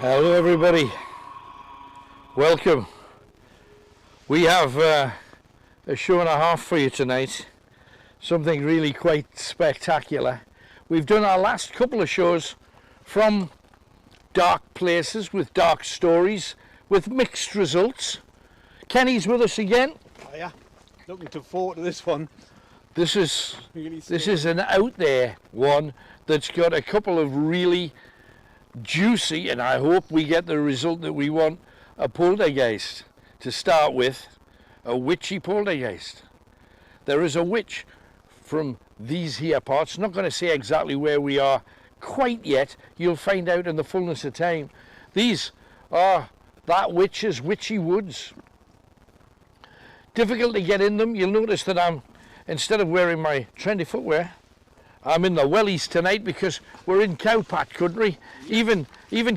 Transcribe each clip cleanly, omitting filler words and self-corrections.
Hello everybody, welcome. We have a show and a half for you tonight, something really quite spectacular. We've done our last couple of shows from dark places with dark stories with mixed results. Kenny's with us again. Oh yeah, looking forward to this one. This is an out there one that's got a couple of really juicy, and I hope we get the result that we want, a poltergeist. To start with, a witchy poltergeist. There is a witch from these here parts, not going to say exactly where we are quite yet, you'll find out in the fullness of time. These are that witch's witchy woods. Difficult to get in them. You'll notice that I'm, instead of wearing my trendy footwear, I'm in the wellies tonight because we're in cowpat country. Even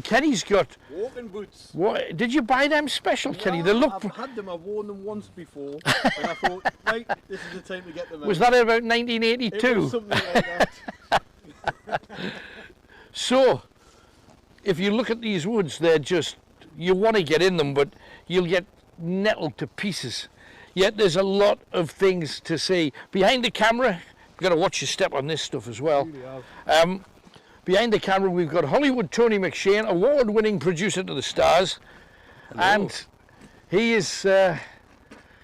Kenny's got walking boots. What did you buy them special, No, Kenny? They look. I've had them. I've worn them once before, and I thought, right, this is the time to get them out. Was that about 1982? It was something like that. So, if you look at these woods, they're just, you want to get in them, but you'll get nettled to pieces. Yet there's a lot of things to see. Behind the camera, you've got to watch your step on this stuff as well. Really behind the camera, we've got Hollywood Tony McShane, award-winning producer to the stars. Hello. And he is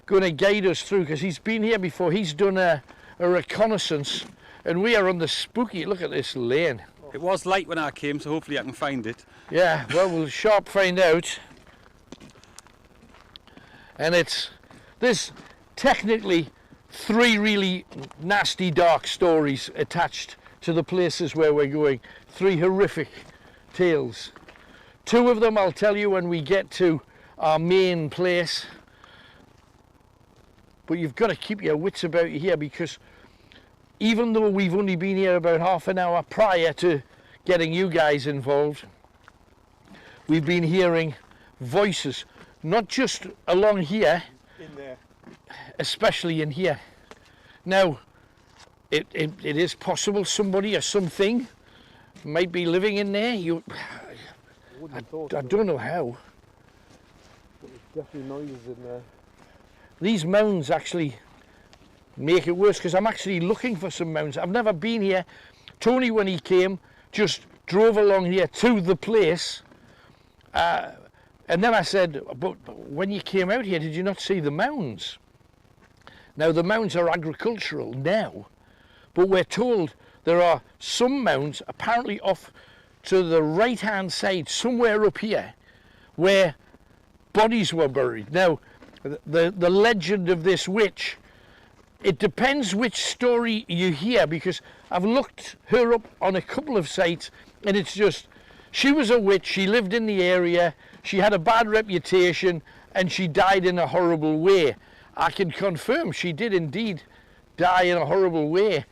going to guide us through, because he's been here before. He's done a reconnaissance, and we are on the spooky, look at this lane. It was light when I came, so hopefully I can find it. Yeah, well, we'll sharp find out. And there's technically three really nasty dark stories attached to the places where we're going. Three horrific tales. Two of them I'll tell you when we get to our main place. But you've got to keep your wits about you here, because even though we've only been here about half an hour prior to getting you guys involved, we've been hearing voices, not just along here, in there, especially in here. Now, it is possible somebody or something might be living in there. I don't know how. But there's definitely noises in there. These mounds actually make it worse, because I'm actually looking for some mounds. I've never been here. Tony, when he came, just drove along here to the place. And then I said, but when you came out here, did you not see the mounds? Now, the mounds are agricultural now, but we're told there are some mounds apparently off to the right-hand side, somewhere up here, where bodies were buried. Now, the legend of this witch, it depends which story you hear, because I've looked her up on a couple of sites, and it's just, she was a witch, she lived in the area, she had a bad reputation, and she died in a horrible way. I can confirm she did indeed die in a horrible way.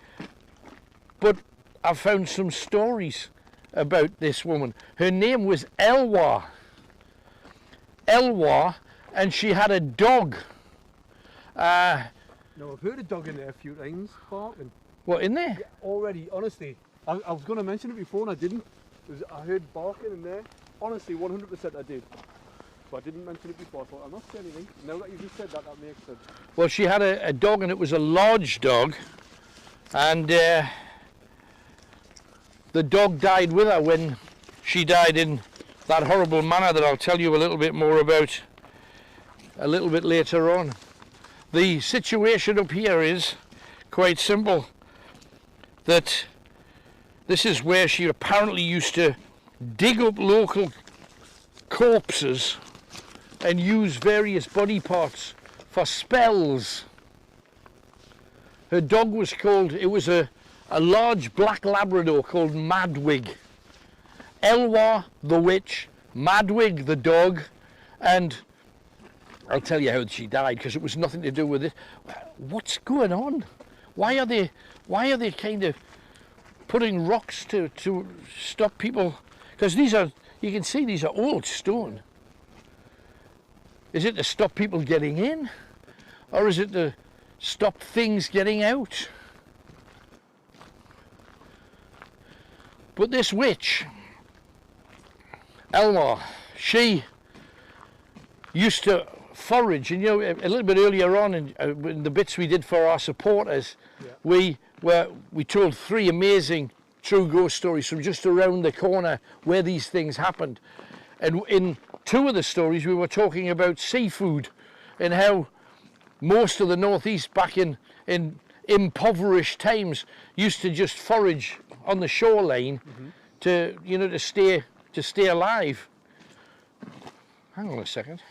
But I've found some stories about this woman. Her name was Elwar. Elwar, and she had a dog. No, I've heard a dog in there a few times barking. What, in there? Yeah, already, honestly. I was going to mention it before and I didn't. I heard barking in there. Honestly, 100% I did. But I didn't mention it before. I thought, I'll not say anything. Now that you just said that, that makes sense. Well, she had a dog, and it was a large dog. And the dog died with her when she died in that horrible manner that I'll tell you a little bit more about a little bit later on. The situation up here is quite simple. That this is where she apparently used to dig up local corpses and use various body parts for spells. Her dog was called, it was a large black Labrador called Madwig. Elwar the witch, Madwig the dog, and I'll tell you how she died, because it was nothing to do with it. What's going on? Why are they kind of putting rocks to stop people? Because these are, you can see these are old stone. Is it to stop people getting in? Or is it to stop things getting out? But this witch, Elmore, she used to forage, and you know, a little bit earlier on in the bits we did for our supporters, we told 3 amazing true ghost stories from just around the corner where these things happened. And in 2 of the stories we were talking about seafood and how most of the northeast back in impoverished times used to just forage on the shoreline to, you know, to stay alive. Hang on a second.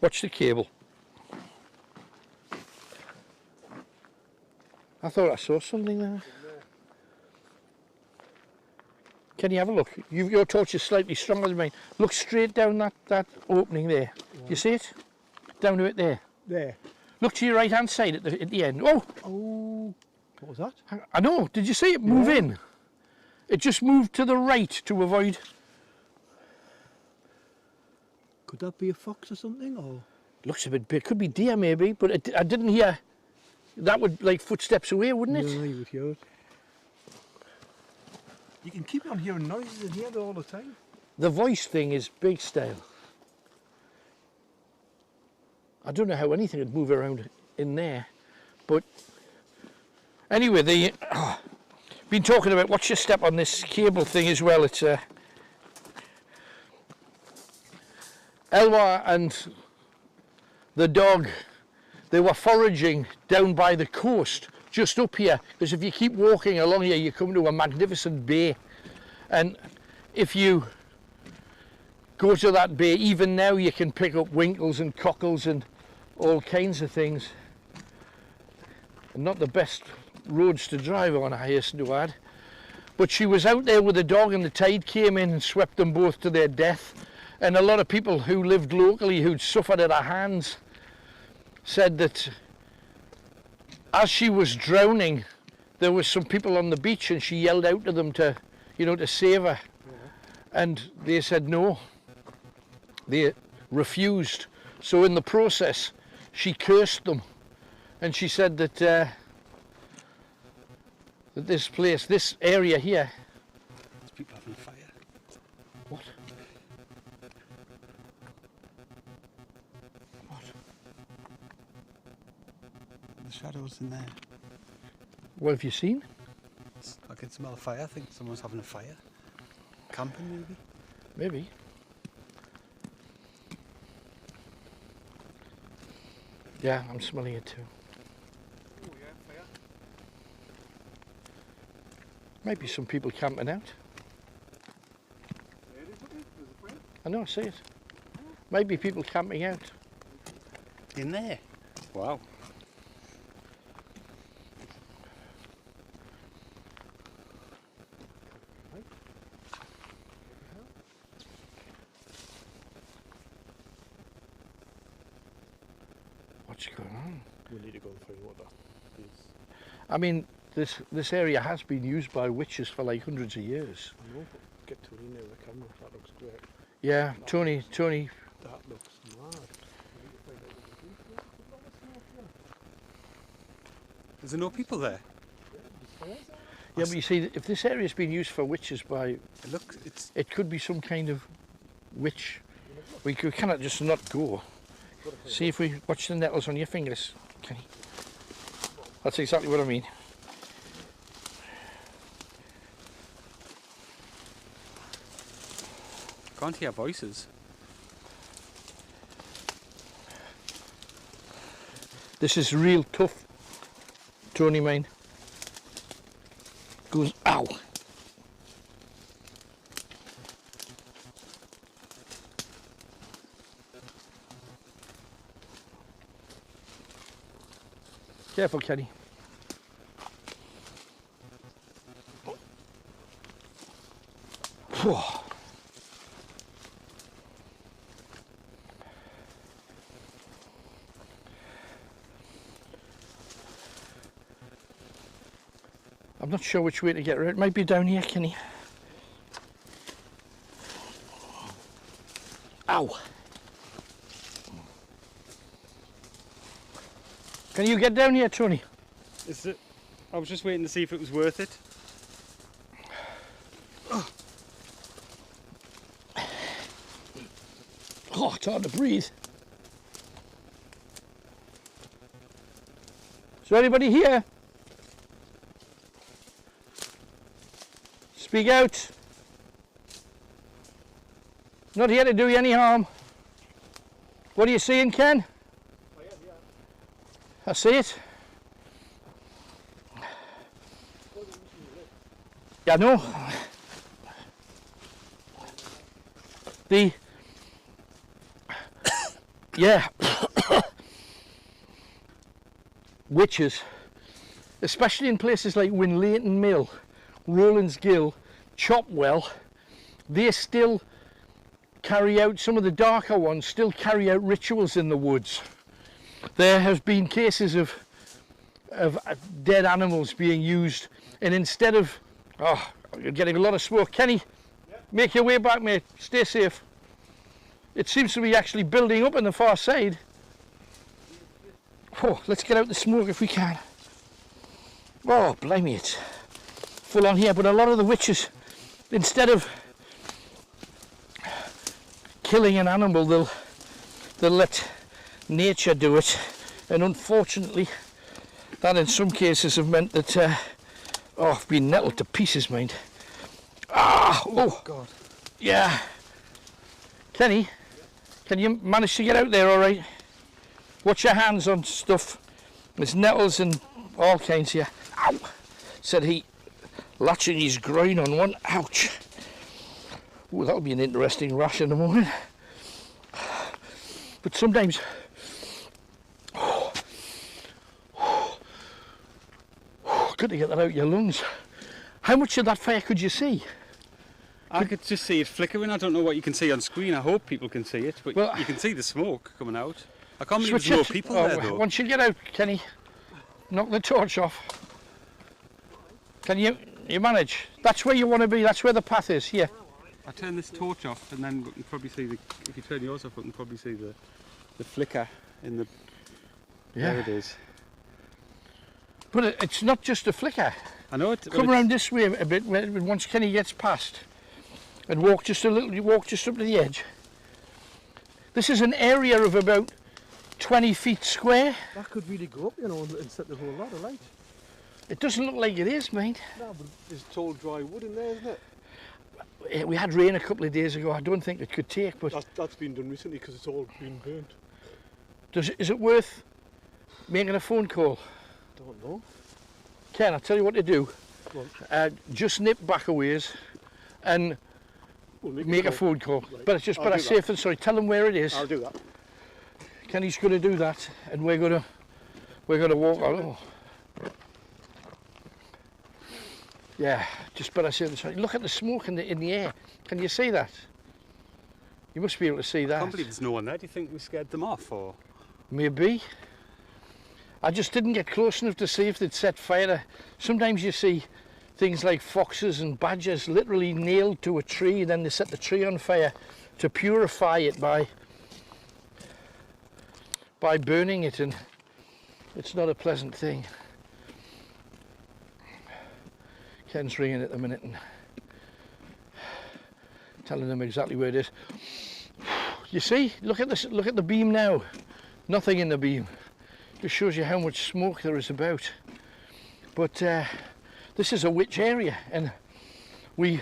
Watch the cable. I thought I saw something there. Can you have a look? Your torch is slightly stronger than mine. Look straight down that opening there. You see it? Down to it there. There. Look to your right hand side at the end. Oh! Oh, what was that? I know. Did you see it move in? It just moved to the right to avoid. Could that be a fox or something? Or Looks a bit big. Could be deer maybe, but I didn't hear. That would like footsteps away, wouldn't it? no, you would hear it. You can keep on hearing noises in here all the time. The voice thing is big style. I don't know how anything would move around in there, but anyway, been talking about watch your step on this cable thing as well. It's Elwa and the dog, they were foraging down by the coast, just up here, because if you keep walking along here, you come to a magnificent bay. And if you go to that bay, even now you can pick up winkles and cockles and all kinds of things. And not the best roads to drive on, I hasten to add. But she was out there with the dog and the tide came in and swept them both to their death. And a lot of people who lived locally who'd suffered at her hands said that as she was drowning, there was some people on the beach and she yelled out to them to, you know, to save her. And they said no. They refused. So in the process, she cursed them. And she said that, that this place, this area here. There's people having fire. What? What? The shadows in there. What have you seen? I can smell fire. I think someone's having a fire. Camping maybe. Maybe. Yeah, I'm smelling it too. Oh yeah, fire. Might be some people camping out. There it is, look, there's a fire. I know, I see it. Might be people camping out. In there. Wow. What's going on? We need to go through water. I mean, this area has been used by witches for like hundreds of years. I know, but get Tony near the camera. That looks great. Yeah, Tony. That looks mad. Is there no people there? Yeah, but you see, if this area's been used for witches by, It looks. It's. it could be some kind of witch. We cannot just not go. See if we watch the nettles on your fingers, Kenny. That's exactly what I mean. Can't hear voices. This is real tough, Tony mine. Goes, ow. Careful, Kenny. Whew. I'm not sure which way to get around. It might be down here, Kenny. Ow. Can you get down here, Tony? Is it? I was just waiting to see if it was worth it. Oh, it's hard to breathe. Is there anybody here? Speak out. Not here to do you any harm. What are you seeing, Ken? I see it. Yeah, no. Yeah. Witches, especially in places like Winleighton Mill, Rowlands Gill, Chopwell, they still carry out, some of the darker ones still carry out rituals in the woods. There have been cases of dead animals being used, and instead of, oh, you're getting a lot of smoke. Kenny, make your way back, mate, stay safe. It seems to be actually building up on the far side. Oh, let's get out the smoke if we can. Oh, blimey, it's full on here, but a lot of the witches, instead of killing an animal, they'll let nature do it, and unfortunately that in some cases have meant that oh, I've been nettled to pieces, mind. Oh God, yeah. Kenny, can you manage to get out there all right? Watch your hands on stuff. There's nettles and all kinds here. Ow, said he, latching his groin on one. Ouch. Oh, that'll be an interesting rash in the morning. But sometimes, good to get that out your lungs. How much of that fire could you see? I could just see it flickering. I don't know what you can see on screen. I hope people can see it, but well, you can see the smoke coming out. I can't believe there's no people there though. Once you get out, Kenny, knock the torch off. Can you manage? That's where you want to be. That's where the path is. Here. I turn this torch off, and then we can probably see the. If you turn yours off, we can probably see the flicker in the. Yeah. There it is. But it's not just a flicker. I know it. Come around this way a bit. Once Kenny gets past, and walk just a little. You walk just up to the edge. This is an area of about 20 feet square. That could really go up, you know, and set the whole lot of light. It doesn't look like it is, mate. No, but there's tall dry wood in there, isn't it? We had rain a couple of days ago. I don't think it could take, but that's been done recently because it's all been burnt. Is it worth making a phone call? Don't know. Ken, I'll tell you what to do. Just nip back a ways and make a phone call. Right. But it's just better safe than sorry. Tell them where it is. I'll do that. Kenny's going to do that, and we're going to walk out. Oh. Yeah, just better safe than sorry. Look at the smoke in the air. Can you see that? You must be able to see that. I can't believe there's no one there. Do you think we scared them off, or? Maybe. I just didn't get close enough to see if they'd set fire. Sometimes you see things like foxes and badgers literally nailed to a tree, and then they set the tree on fire to purify it by burning it, and it's not a pleasant thing. Ken's ringing at the minute and telling them exactly where it is. You see, look at this. Look at the beam now. Nothing in the beam. Just shows you how much smoke there is about. But this is a witch area, and we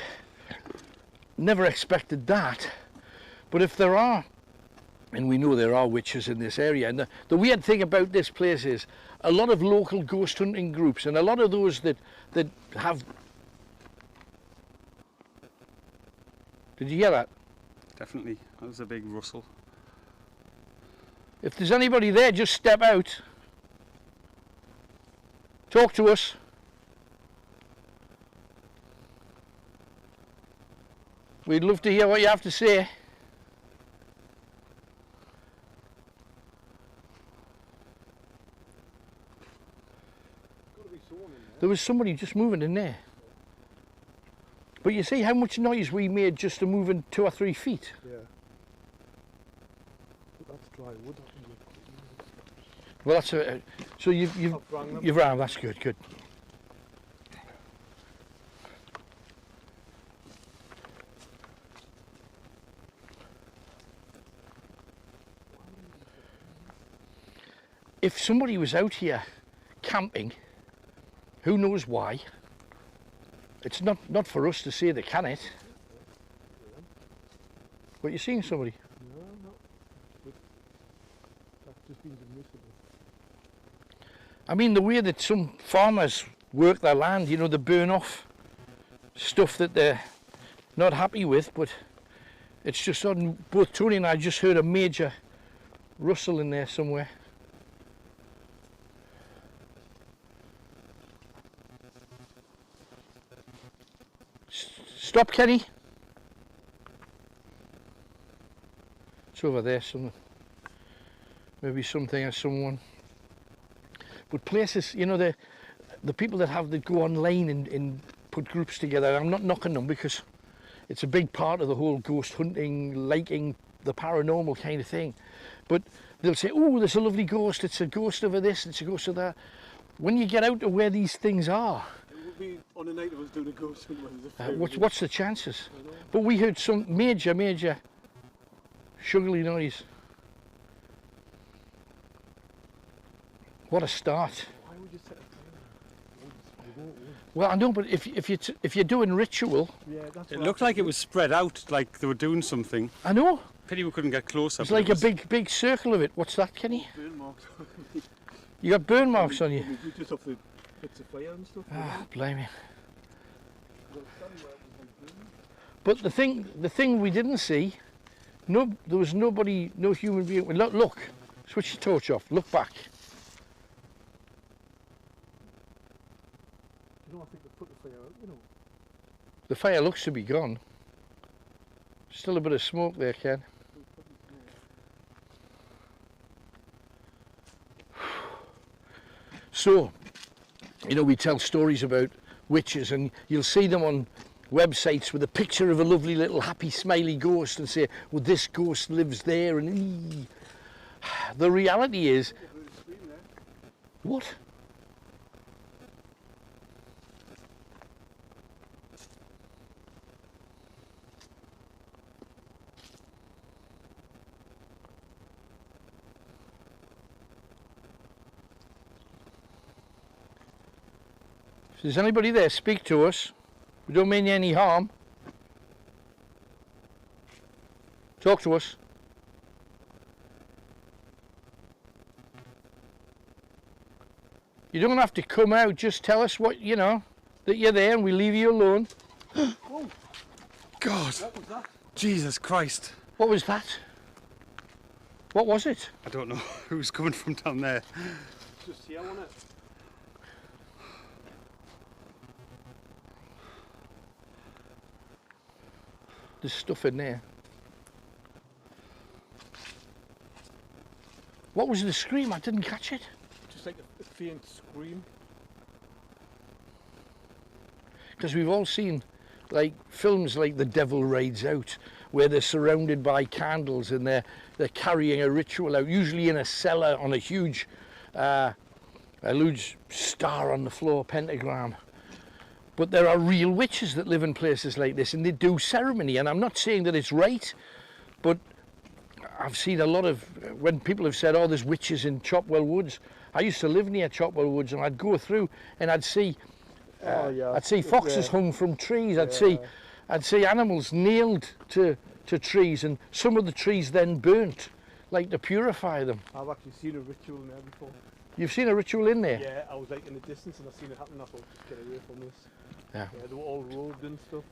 never expected that. But if there are, and we know there are witches in this area, and the weird thing about this place is a lot of local ghost hunting groups, and a lot of those that have. Did you hear that? Definitely, that was a big rustle. If there's anybody there, just step out. Talk to us. We'd love to hear what you have to say. There was somebody just moving in there. But you see how much noise we made just to move in 2 or 3 feet? Yeah. But that's dry wood. Well, that's a, so you've rang. That's good. Good. if somebody was out here camping, who knows why, it's not for us to say they can it. But you're seeing somebody? No, no. That's just been admissible. I mean, the way that some farmers work their land, you know, they burn off stuff that they're not happy with, but it's just on. Both Tony and I just heard a major rustle in there somewhere. Stop, Kenny. It's over there, something. Maybe something or someone. But places, you know, the people that go online and put groups together, I'm not knocking them because it's a big part of the whole ghost hunting, liking the paranormal kind of thing. But they'll say, oh, there's a lovely ghost, it's a ghost over this, it's a ghost of that. When you get out to where these things are, It would be on a night of us doing a ghost hunt. what's the chances? But we heard some major sugary noise. What a start. Why would you set a fire? Well, I know, but if you're doing ritual, Yeah, that's It what looked like it was spread out, like they were doing something. I know. Pity we couldn't get closer. It's but like it was- a big circle of it. What's that, Kenny? burn marks. You got burn marks on you. We just off the bits of fire and stuff. Ah, blimey. Well, standing where it was like burning. But the thing we didn't see, there was nobody, no human being. Look, switch the torch off. Look back. You know, I think they put the fire out, you know. The fire looks to be gone. Still a bit of smoke there, Ken. So, you know, we tell stories about witches and you'll see them on websites with a picture of a lovely little happy smiley ghost and say, well, this ghost lives there and ee. The reality is, what? If there's anybody there, speak to us. We don't mean you any harm. Talk to us. You don't have to come out, just tell us what, you know, that you're there and we leave you alone. Oh, God, what was that? Jesus Christ. What was that? What was it? I don't know who's coming from down there. Just here, wasn't it? There's stuff in there. What was the scream? I didn't catch it. Just like a faint scream. Because we've all seen like films like The Devil Rides Out, where they're surrounded by candles and they're carrying a ritual out, usually in a cellar on a huge star on the floor, pentagram. But there are real witches that live in places like this and they do ceremony, and I'm not saying that it's right, but I've seen a lot of, when people have said, oh, there's witches in Chopwell Woods. I used to live near Chopwell Woods and I'd go through and I'd see I'd see foxes hung from trees, I'd see animals nailed to trees, and some of the trees then burnt, like to purify them. I've actually seen a ritual in there before. You've seen a ritual in there? Yeah, I was like in the distance and I seen it happen. I thought, just get away from this. Yeah. They were all robed and stuff.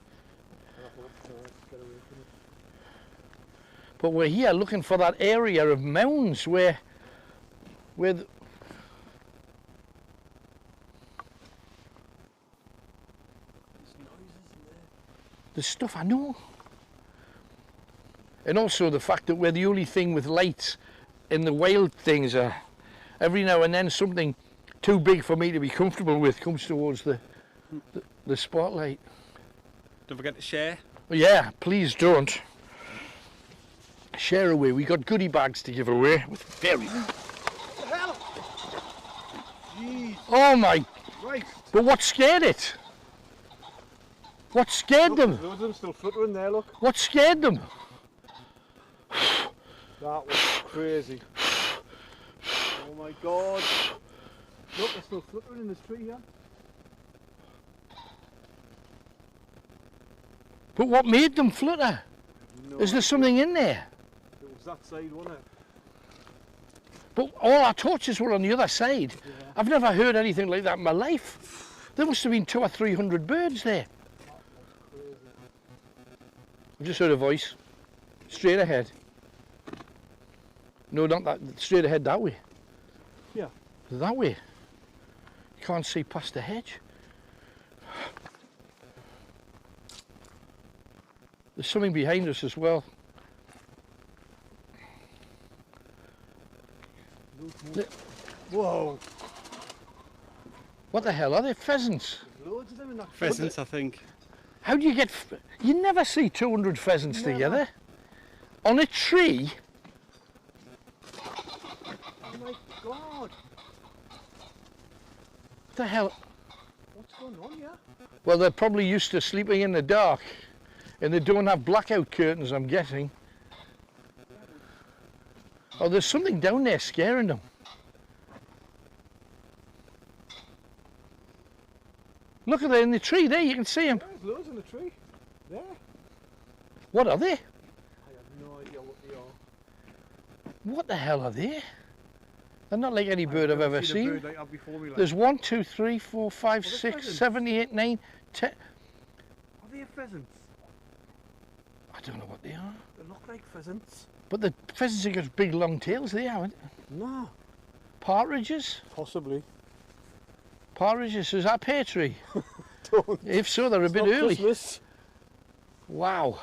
And I thought, no, just get away from it. But we're here looking for that area of Mounds where There's noises in there. there's stuff, I know. And also the fact that we're the only thing with lights, and the wild things are, every now and then something too big for me to be comfortable with comes towards the spotlight. Don't forget to share. Yeah, please don't. Share away. We got goodie bags to give away with very. What the hell? Jeez. Oh my! Right. But what scared it? What scared them? Look, loads of them still fluttering there, look. What scared them? That was crazy. Oh my god. Look, there's still flickering in this tree here. But what made them flutter? No Is there idea. something in there? It was that side, wasn't it? But all our torches were on the other side. Yeah. I've never heard anything like that in my life. There must have been 200 or 300 birds there. Crazy. I just heard a voice. Straight ahead. No, not that. Straight ahead that way. Yeah. That way. You can't see past the hedge. There's something behind us as well. Whoa. What the hell are they? Pheasants? There's loads of them in that tree. Pheasants, I think. How do you get... You never see 200 pheasants Never. together. On a tree? Oh my god. What the hell? What's going on here? Well, they're probably used to sleeping in the dark. And they don't have blackout curtains, I'm guessing. Oh, there's something down there scaring them. Look at them in the tree there, you can see them. There's loads in the tree. There. What are they? I have no idea what they are. What the hell are they? They're not like any bird I've ever a seen. bird like that before me, like. There's 1, 2, 3, 4, 5, they're 6, pheasants. 7, 8, 9, 10. Are they pheasants? I don't know what they are. They look like pheasants. But the pheasants have got big long tails, they haven't. No. Partridges? Possibly. Partridges, is that pear tree? Don't. If so, they're a bit Not early. Christmas. Wow.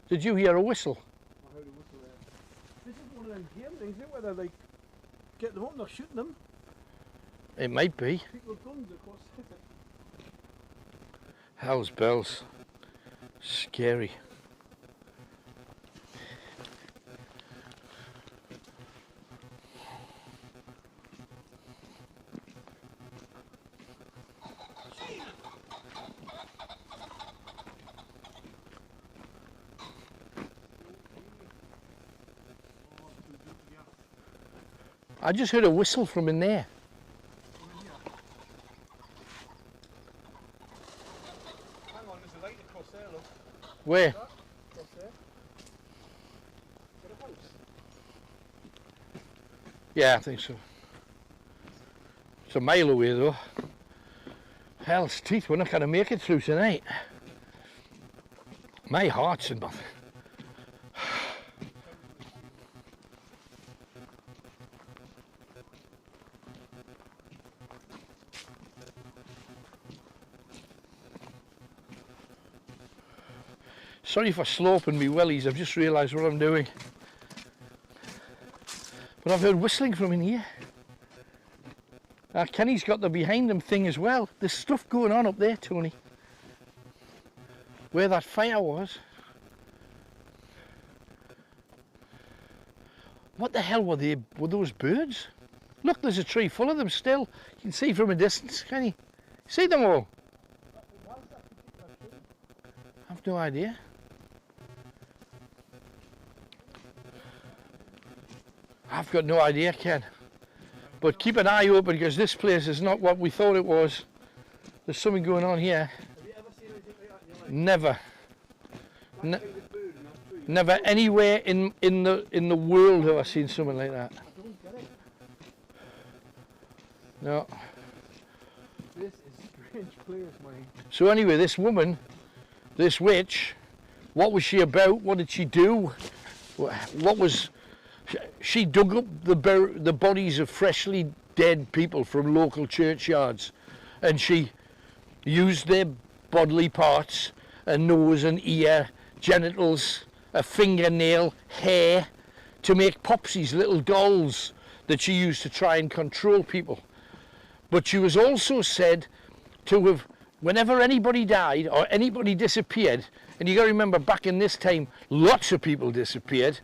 Did you hear a whistle? I heard a whistle there. This is one of them game things, isn't it? Where they like get them up and they're shooting them. It might be. People with guns across the city. Hell's bells. Scary. I just heard a whistle from in there. Hang on, there's a light across there, look. Where? Across there. Got a house. Yeah, I think so. It's a mile away though. Hell's teeth, we're not going to make it through tonight. My heart's in nothing. Sorry for sloping me wellies, I've just realised what I'm doing. But I've heard whistling from in here. Kenny's got the behind him thing as well. There's stuff going on up there, Tony. Where that fire was. What the hell were they? Were those birds? Look, there's a tree full of them still. You can see from a distance, can you? See them all? I've no idea. I've got no idea, Ken. But keep an eye open because this place is not what we thought it was. There's something going on here. Have you ever seen anything like that in your life? Never. Ne- That kind of bird in that tree? never anywhere in the world have I seen something like that. I don't get it. No. This is a strange place, mate. So anyway, this woman, this witch, what was she about? What did she do? What was... She dug up the bodies of freshly dead people from local churchyards, and she used their bodily parts, a nose, an ear, genitals, a fingernail, hair, to make popsies, little dolls that she used to try and control people. But she was also said to have, whenever anybody died or anybody disappeared, and you got to remember back in this time, lots of people disappeared,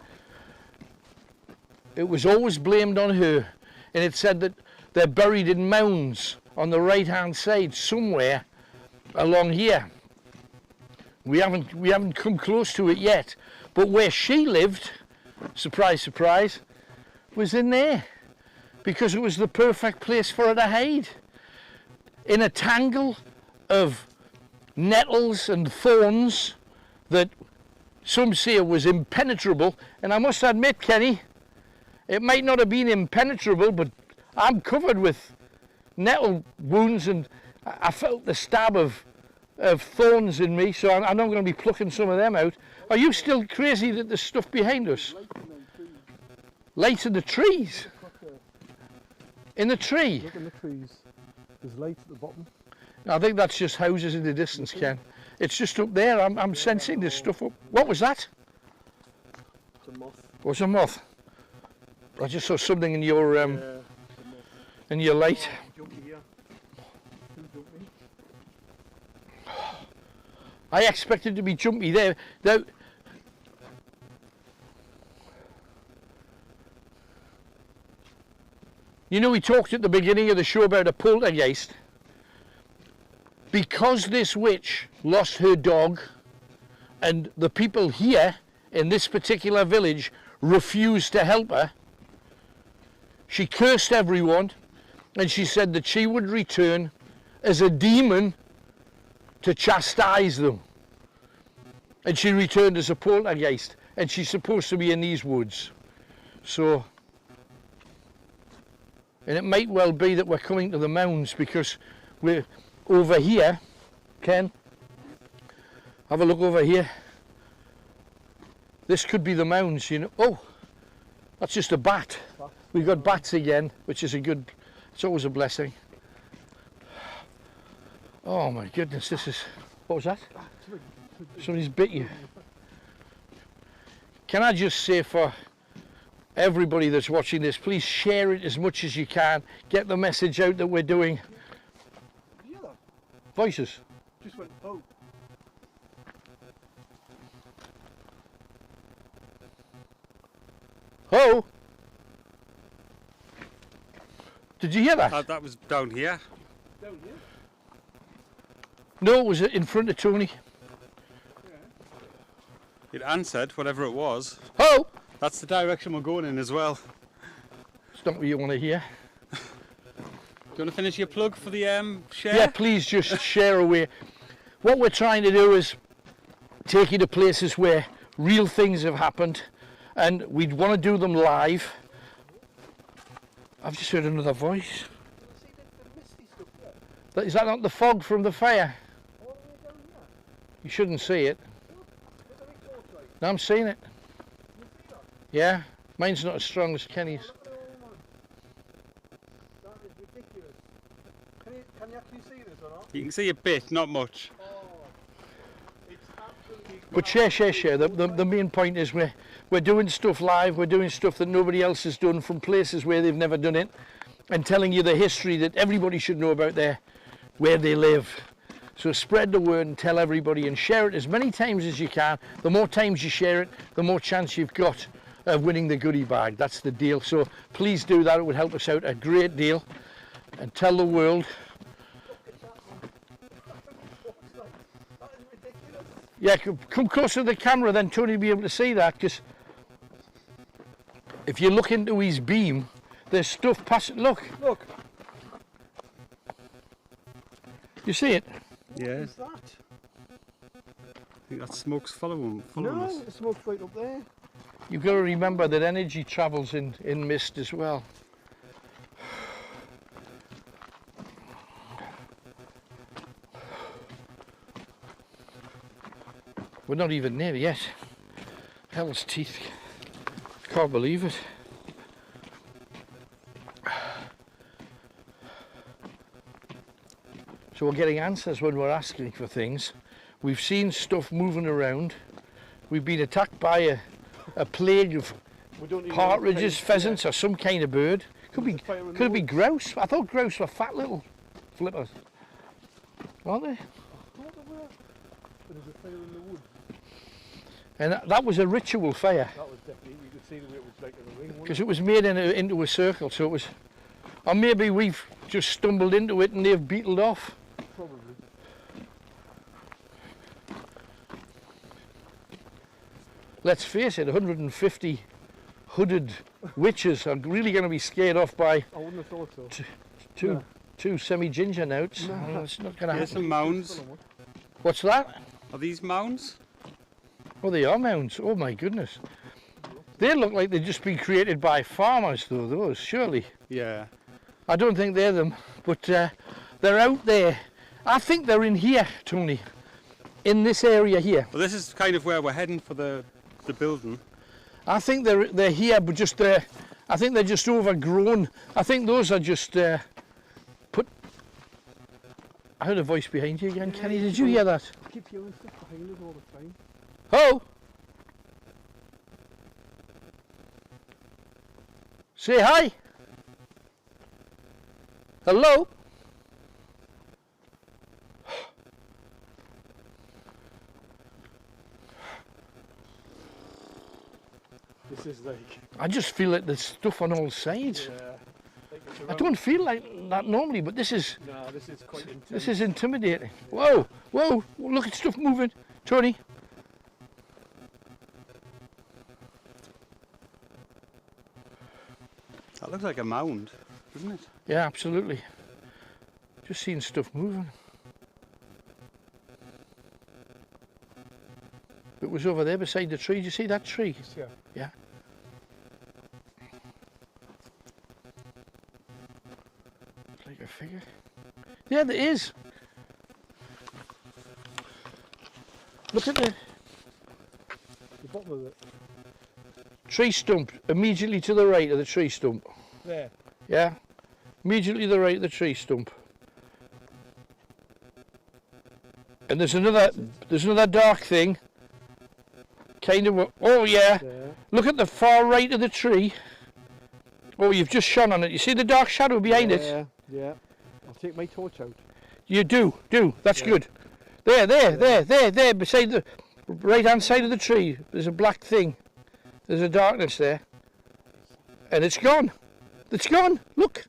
it was always blamed on her, and it said that they're buried in mounds on the right hand side somewhere along here. We haven't come close to it yet. But where she lived, surprise, surprise, was in there. Because it was the perfect place for her to hide. In a tangle of nettles and thorns that some say was impenetrable. And I must admit, Kenny, it might not have been impenetrable, but I'm covered with nettle wounds and I felt the stab of thorns in me, so I'm not going to be plucking some of them out. Are you still crazy that there's stuff behind us? Lights in the trees? In the tree? Look in the trees. There's lights at the bottom. I think that's just houses in the distance, Ken. It's just up there. I'm sensing this stuff up. What was that? It's a moth. What's a moth? I just saw something in your in your light. Jumpy here. Too jumpy. I expected to be jumpy there. Now, you know, we talked at the beginning of the show about a poltergeist. Because this witch lost her dog and the people here in this particular village refused to help her, she cursed everyone and she said that she would return as a demon to chastise them. And she returned as a poltergeist, and she's supposed to be in these woods. So, and it might well be that we're coming to the Mounds because we're over here. Ken, have a look over here. This could be the Mounds, you know. Oh, that's just a bat. We've got bats again, which is a good, it's always a blessing. Oh my goodness, this is, what was that? Somebody's bit you. Can I just say for everybody that's watching this, please share it as much as you can. Get the message out that we're doing. Did you hear that? Voices. Just went, oh. Oh! Did you hear that? That was down here. Down here? No, it was in front of Tony. It answered, whatever it was. Oh! That's the direction we're going in as well. It's not what you want to hear. Do you want to finish your plug for the share? Yeah, please just share away. What we're trying to do is take you to places where real things have happened and we'd want to do them live. I've just heard another voice. Is that not the fog from the fire? You shouldn't see it. No, I'm seeing it. Yeah, mine's not as strong as Kenny's. That is ridiculous. Can you actually see this or not? You can see a bit, not much. Oh, it's absolutely. But share. The main point is we're doing stuff live, we're doing stuff that nobody else has done from places where they've never done it and telling you the history that everybody should know about where they live. So spread the word and tell everybody and share it as many times as you can. The more times you share it, the more chance you've got of winning the goodie bag. That's the deal. So please do that. It would help us out a great deal. And tell the world. Yeah, come closer to the camera, then Tony will be able to see that, because if you look into his beam, there's stuff passing. Look. You see it? Yeah. What is that? I think that smoke's following us. No, the smoke's right up there. You've got to remember that energy travels in mist as well. We're not even near yet. Hell's teeth. Can't believe it. So we're getting answers when we're asking for things. We've seen stuff moving around. We've been attacked by a plague of partridges, pheasants, or some kind of bird. Could it be grouse? I thought grouse were fat little flippers. Aren't they? There's a fire in the wood. And that was a ritual fire. That was definitely, you could see the way it was like in a ring. Because it was made into a circle, so it was... Or maybe we've just stumbled into it and they've beetled off. Probably. let's face it, 150 hooded witches are really going to be scared off by I wouldn't have thought so. two semi-ginger notes. No. Well, it's not going to Here's happen. some mounds. What's that? Are these mounds? Oh, they are mounds. Oh my goodness. They look like they've just been created by farmers though, those, surely. Yeah. I don't think they're them, but they're out there. I think they're in here, Tony. In this area here. Well, this is kind of where we're heading for the building. I think they're here, but just I think they're just overgrown. I think those are just put. I heard a voice behind you again, Kenny. Did you hear that? I keep hearing stuff behind us all the time. Oh. Say hi. Hello. This is like... I just feel like there's stuff on all sides. Yeah. Like it's I around- don't feel like that normally, but this is No, this is quite intense. this is intimidating. Whoa, whoa! Look at stuff moving, Tony. That looks like a mound, doesn't it? Yeah, absolutely. Just seeing stuff moving. It was over there beside the tree. Did you see that tree? Yeah. Yeah. Like a figure. Yeah, there is. Look at the The bottom of it. tree stump immediately to the right of the tree stump. There. Yeah, immediately to the right of the tree stump. And there's another dark thing. Kind of. Oh yeah. There. Look at the far right of the tree. Oh, you've just shone on it. You see the dark shadow behind it? Yeah. Yeah. I'll take my torch out. You do. That's Yeah. good. There, beside the right-hand side of the tree. There's a black thing. There's a darkness there. And it's gone. It's gone. Look.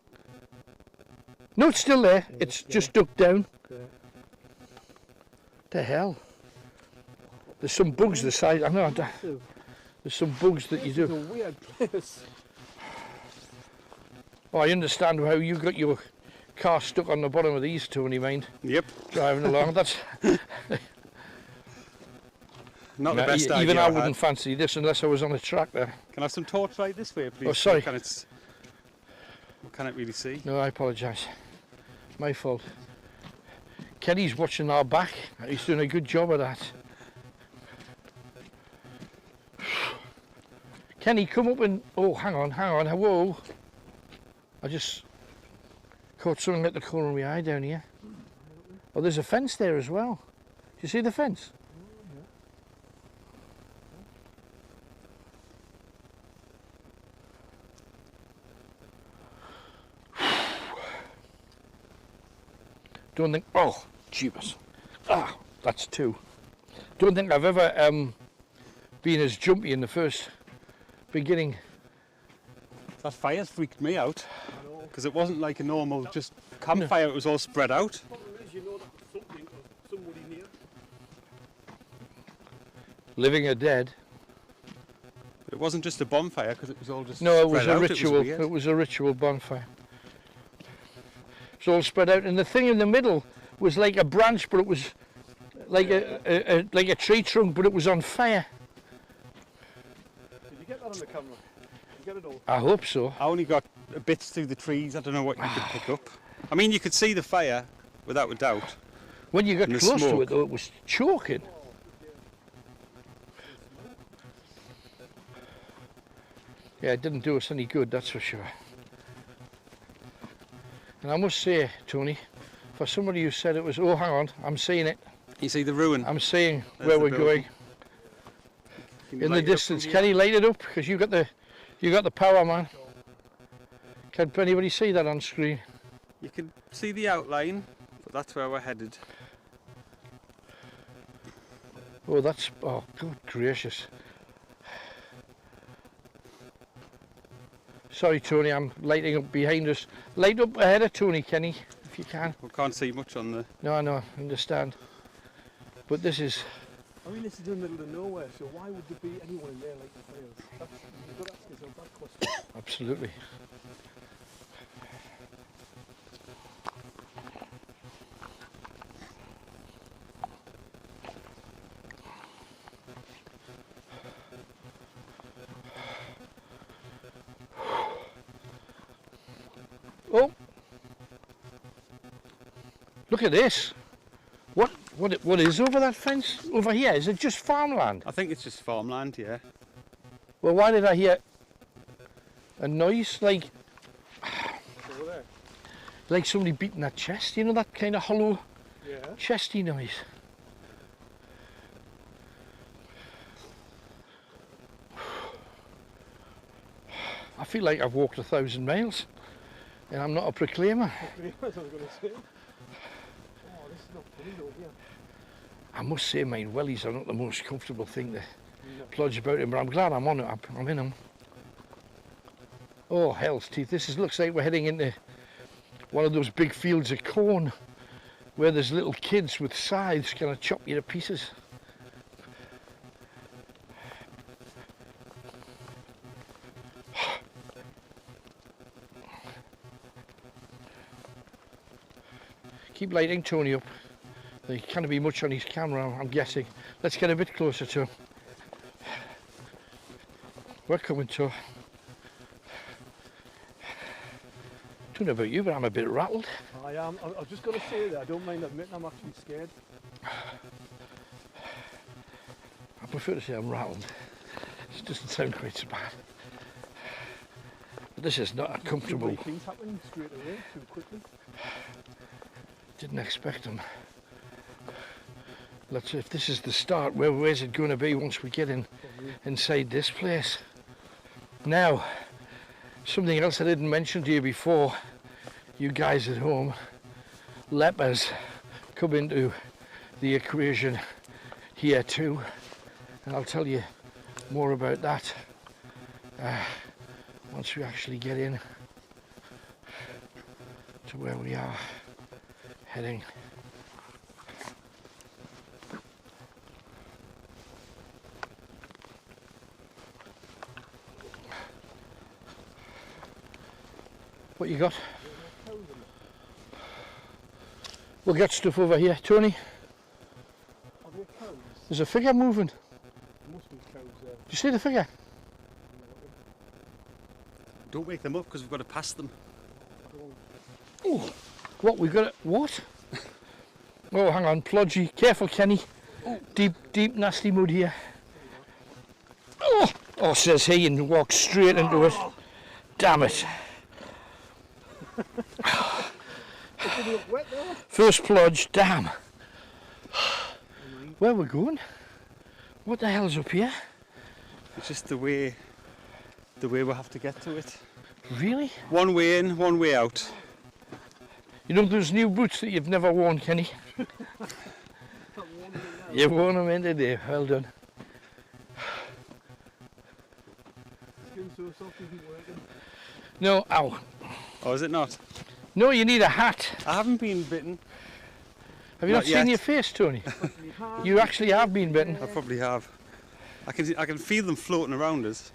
No, it's still there. Yeah, It's yeah. just ducked down. Yeah. The hell? There's some bugs the size. I know. Massive. There's some bugs that you This is do. a weird place. Oh, I understand how you got your car stuck on the bottom of these, Tony, mind, Yep. driving along. That's Not the Yeah, best idea. even I had. wouldn't fancy this unless I was on a tractor. Can I have some torchlight this way, please? Oh, sorry. We can't really see. No, I apologise. My fault. Kenny's watching our back. He's doing a good job of that. Kenny, come up and... Oh, hang on. Whoa. I just caught something at the corner of my eye down here. Oh, there's a fence there as well. Do you see the fence? Don't think... Oh, jeepers. Ah, that's two. Don't think I've ever been as jumpy in the first beginning. That fire's freaked me out because it wasn't like a normal just campfire. It was all spread out. The problem is, you know that there's something or somebody near. Living or dead. It wasn't just a bonfire because it was all just No, it was spread a out. ritual. weird. It was a ritual bonfire. It's all spread out, and the thing in the middle was like a branch, but it was like a tree trunk, but it was on fire. Did you get that on the camera? Did you get it all? I hope so. I only got bits through the trees. I don't know what you could pick up. I mean, you could see the fire without a doubt. When you got And the close to smoke. it, though, it was choking. Yeah, it didn't do us any good, that's for sure. And I must say, Tony, for somebody who said it was... Oh, hang on, I'm seeing it. You see the ruin. I'm seeing There's where the we're building. going. Can you In light the it up distance. from Can here? you light it up? Because you got the power, man. Can anybody see that on screen? You can see the outline, but that's where we're headed. Oh, that's... Oh, good gracious. Sorry, Tony, I'm lighting up behind us. Light up ahead of Tony, Kenny, if you can. We can't see much on the... No, I know, I understand. But this is... I mean, this is in the middle of nowhere, so why would there be anyone in there like the files? You've got to ask yourself that question. Absolutely. Oh, look at this. What is over that fence over here? Is it just farmland? I think it's just farmland, yeah. Well, why did I hear a noise Over there? like somebody beating that chest? You know, that kind of hollow, Yeah. chesty noise. I feel like I've walked 1,000 miles and I'm not a proclaimer. That's what I was going to say. Oh, this is not funny though, here. I must say my wellies are not the most comfortable thing to plodge about in, but I'm glad I'm on it. I'm in them. Oh, hell's teeth. Looks like we're heading into one of those big fields of corn where there's little kids with scythes going to chop you to pieces. Keep lighting Tony up. There can't be much on his camera, I'm guessing. Let's get a bit closer to him. We're coming to. Don't know about you, but I'm a bit rattled. I am. I was just going to say that. I don't mind admitting I'm actually scared. I prefer to say I'm rattled. It doesn't sound quite so bad. But this is not a comfortable. Things happening straight away, too quickly. Didn't expect them. Let's see if this is the start. Where's it going to be once we get inside this place? Now, something else I didn't mention to you before, you guys at home, lepers come into the equation here too, and I'll tell you more about that once we actually get in to where we are heading. What you got? We'll get stuff over here, Tony. Are there cows? There's a figure moving. There must be cows there. Do you see the figure? Don't wake them up because we've got to pass them. Oh, what we got? What? Oh, hang on, plodgy. Careful, Kenny. Deep, nasty mud here. Oh, says he and walks straight into it. Damn it. First plodge, damn. Where we going? What the hell's up here? It's just the way we'll have to get to it. Really? One way in, one way out. You know those new boots that you've never worn, Kenny? You've worn them in today. Well done. Skin so soft isn't working. No, ow. Oh, is it not? No, you need a hat. I haven't been bitten. Have you not Not yet. seen your face, Tony? You actually have been bitten. I probably have. I can feel them floating around us.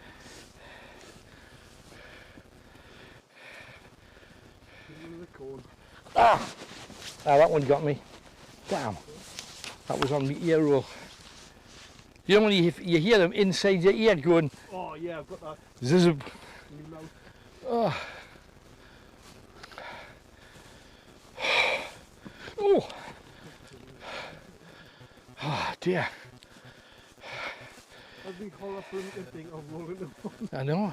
Ah, that one got me. Damn. That was on the ear roll. You know when you hear them inside your ear going Oh yeah, I've got that zzzz. in my mouth. Oh. Oh. Oh dear. That big horror film thing of rolling the phone. I know.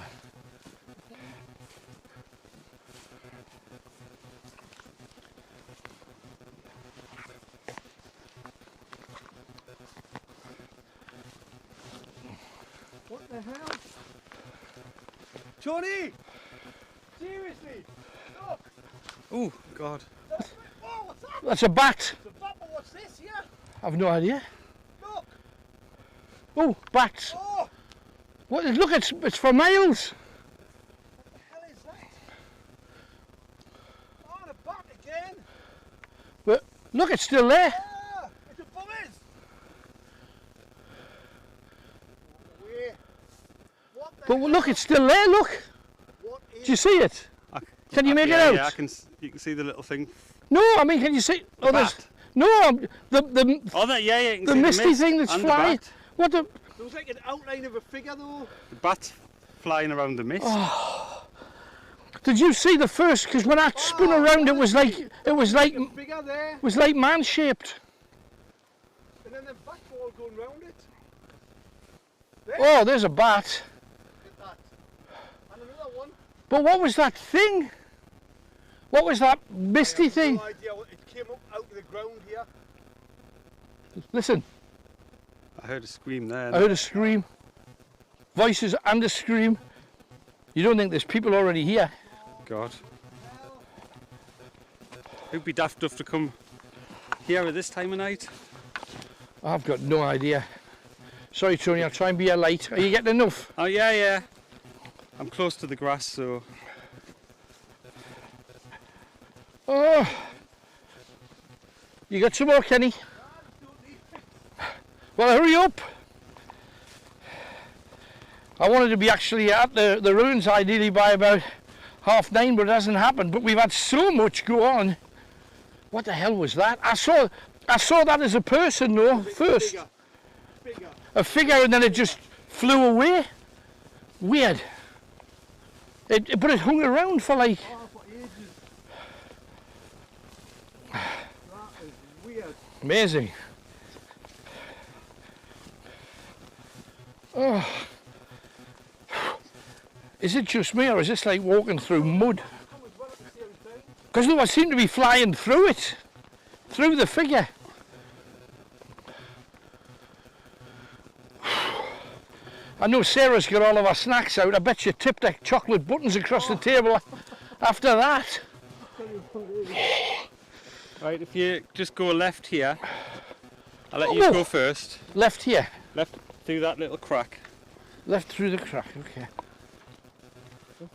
What the hell? Johnny! Seriously! Look! Oh, God. Oh, what's that? That's a bat. It's a bat, but what's this here? I've no idea. Look! Oh, bats. Oh! What? Look, it's for miles. What the hell is that? Oh, and a bat again! But look, it's still there. Ah! It's above us! But look, it's still there, look. What is Do you see it? Can you make it out? Yeah, you can see the little thing. No, I mean, can you see? Oh, there's, Bat. no, the Oh, that, yeah, you can the see misty mist thing that's and the flying. bat. What the? There was like an outline of a figure though. The bat flying around the mist. Did you see the first? Because when I spun around, it was like A figure there, man shaped. and then the bat ball going round it. Oh, there's a bat. Look at that. And another one. But what was that thing? What was that misty I have thing? no idea what it came up out of the ground here. Listen, I heard a scream there. I heard a scream. Voices and a scream. You don't think there's people already here? God. Who'd be daft enough to come here at this time of night? I've got no idea. Sorry, Tony, I'll try and be a light. Are you getting enough? Oh, yeah, yeah. I'm close to the grass, so... Oh, you got some more, Kenny? Well, hurry up. I wanted to be actually at the ruins ideally by about 9:30, but it hasn't happened. But we've had so much go on. What the hell was that? I saw that as a person, though, first. Figure. A figure, and then it just flew away. Weird. But it hung around for like... Oh, for ages. That is weird. Amazing. Oh. Is it just me, or is this like walking through mud? Because look, I seem to be flying through it. Through the figure. I know Sarah's got all of our snacks out. I bet you tipped her chocolate buttons across the table after that. Right, if you just go left here, I'll let you Oh. go first. Left here. Left through that little crack. Left through the crack, okay.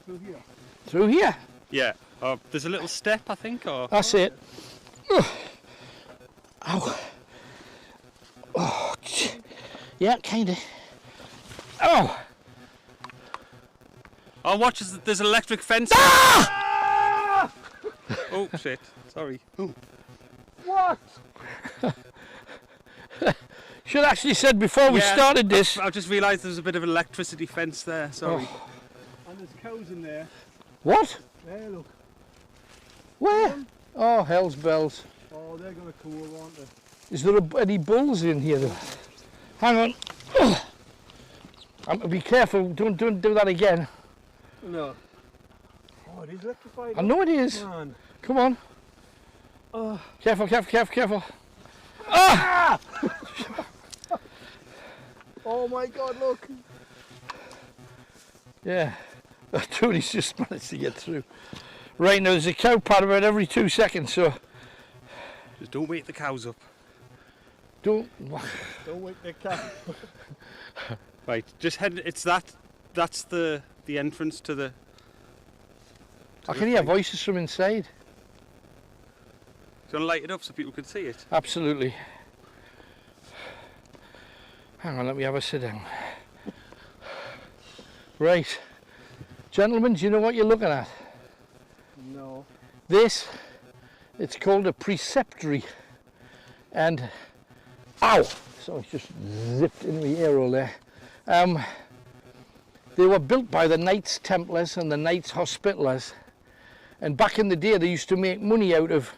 Through here. Through here. Yeah. Oh, there's a little step, I think, or... That's it. Ugh. Ow. Oh, yeah, kind of. Oh. Oh, watch, there's an electric fence. Ah! Oh, shit. Sorry. Ooh. What? Should have actually said before we Yeah, started this. I just realised there's a bit of an electricity fence there, sorry. Oh. And there's cows in there. What? There, look. Where? Oh, hell's bells. Oh, they're going to cool, aren't they? Is there any bulls in here though? Hang on. Be careful, don't do that again. No. Oh, it is electrified. I know it is. Man. Come on. Oh. Careful, careful, careful, careful. Ah! Oh my God, look. Yeah. Tony's just managed to get through. Right, now there's a cow pad about every 2 seconds, so Just don't wake the cows up. don't... Don't wake the cow. Right, just head, that's the entrance to the... I can hear voices from inside. Do you want to light it up so people can see it? Absolutely. Hang on, let me have a sit down. Right. Gentlemen, do you know what you're looking at? No. This, it's called a preceptory. And, ow! So it's just zipped in the air all there. They were built by the Knights Templars and the Knights Hospitallers. And back in the day, they used to make money out of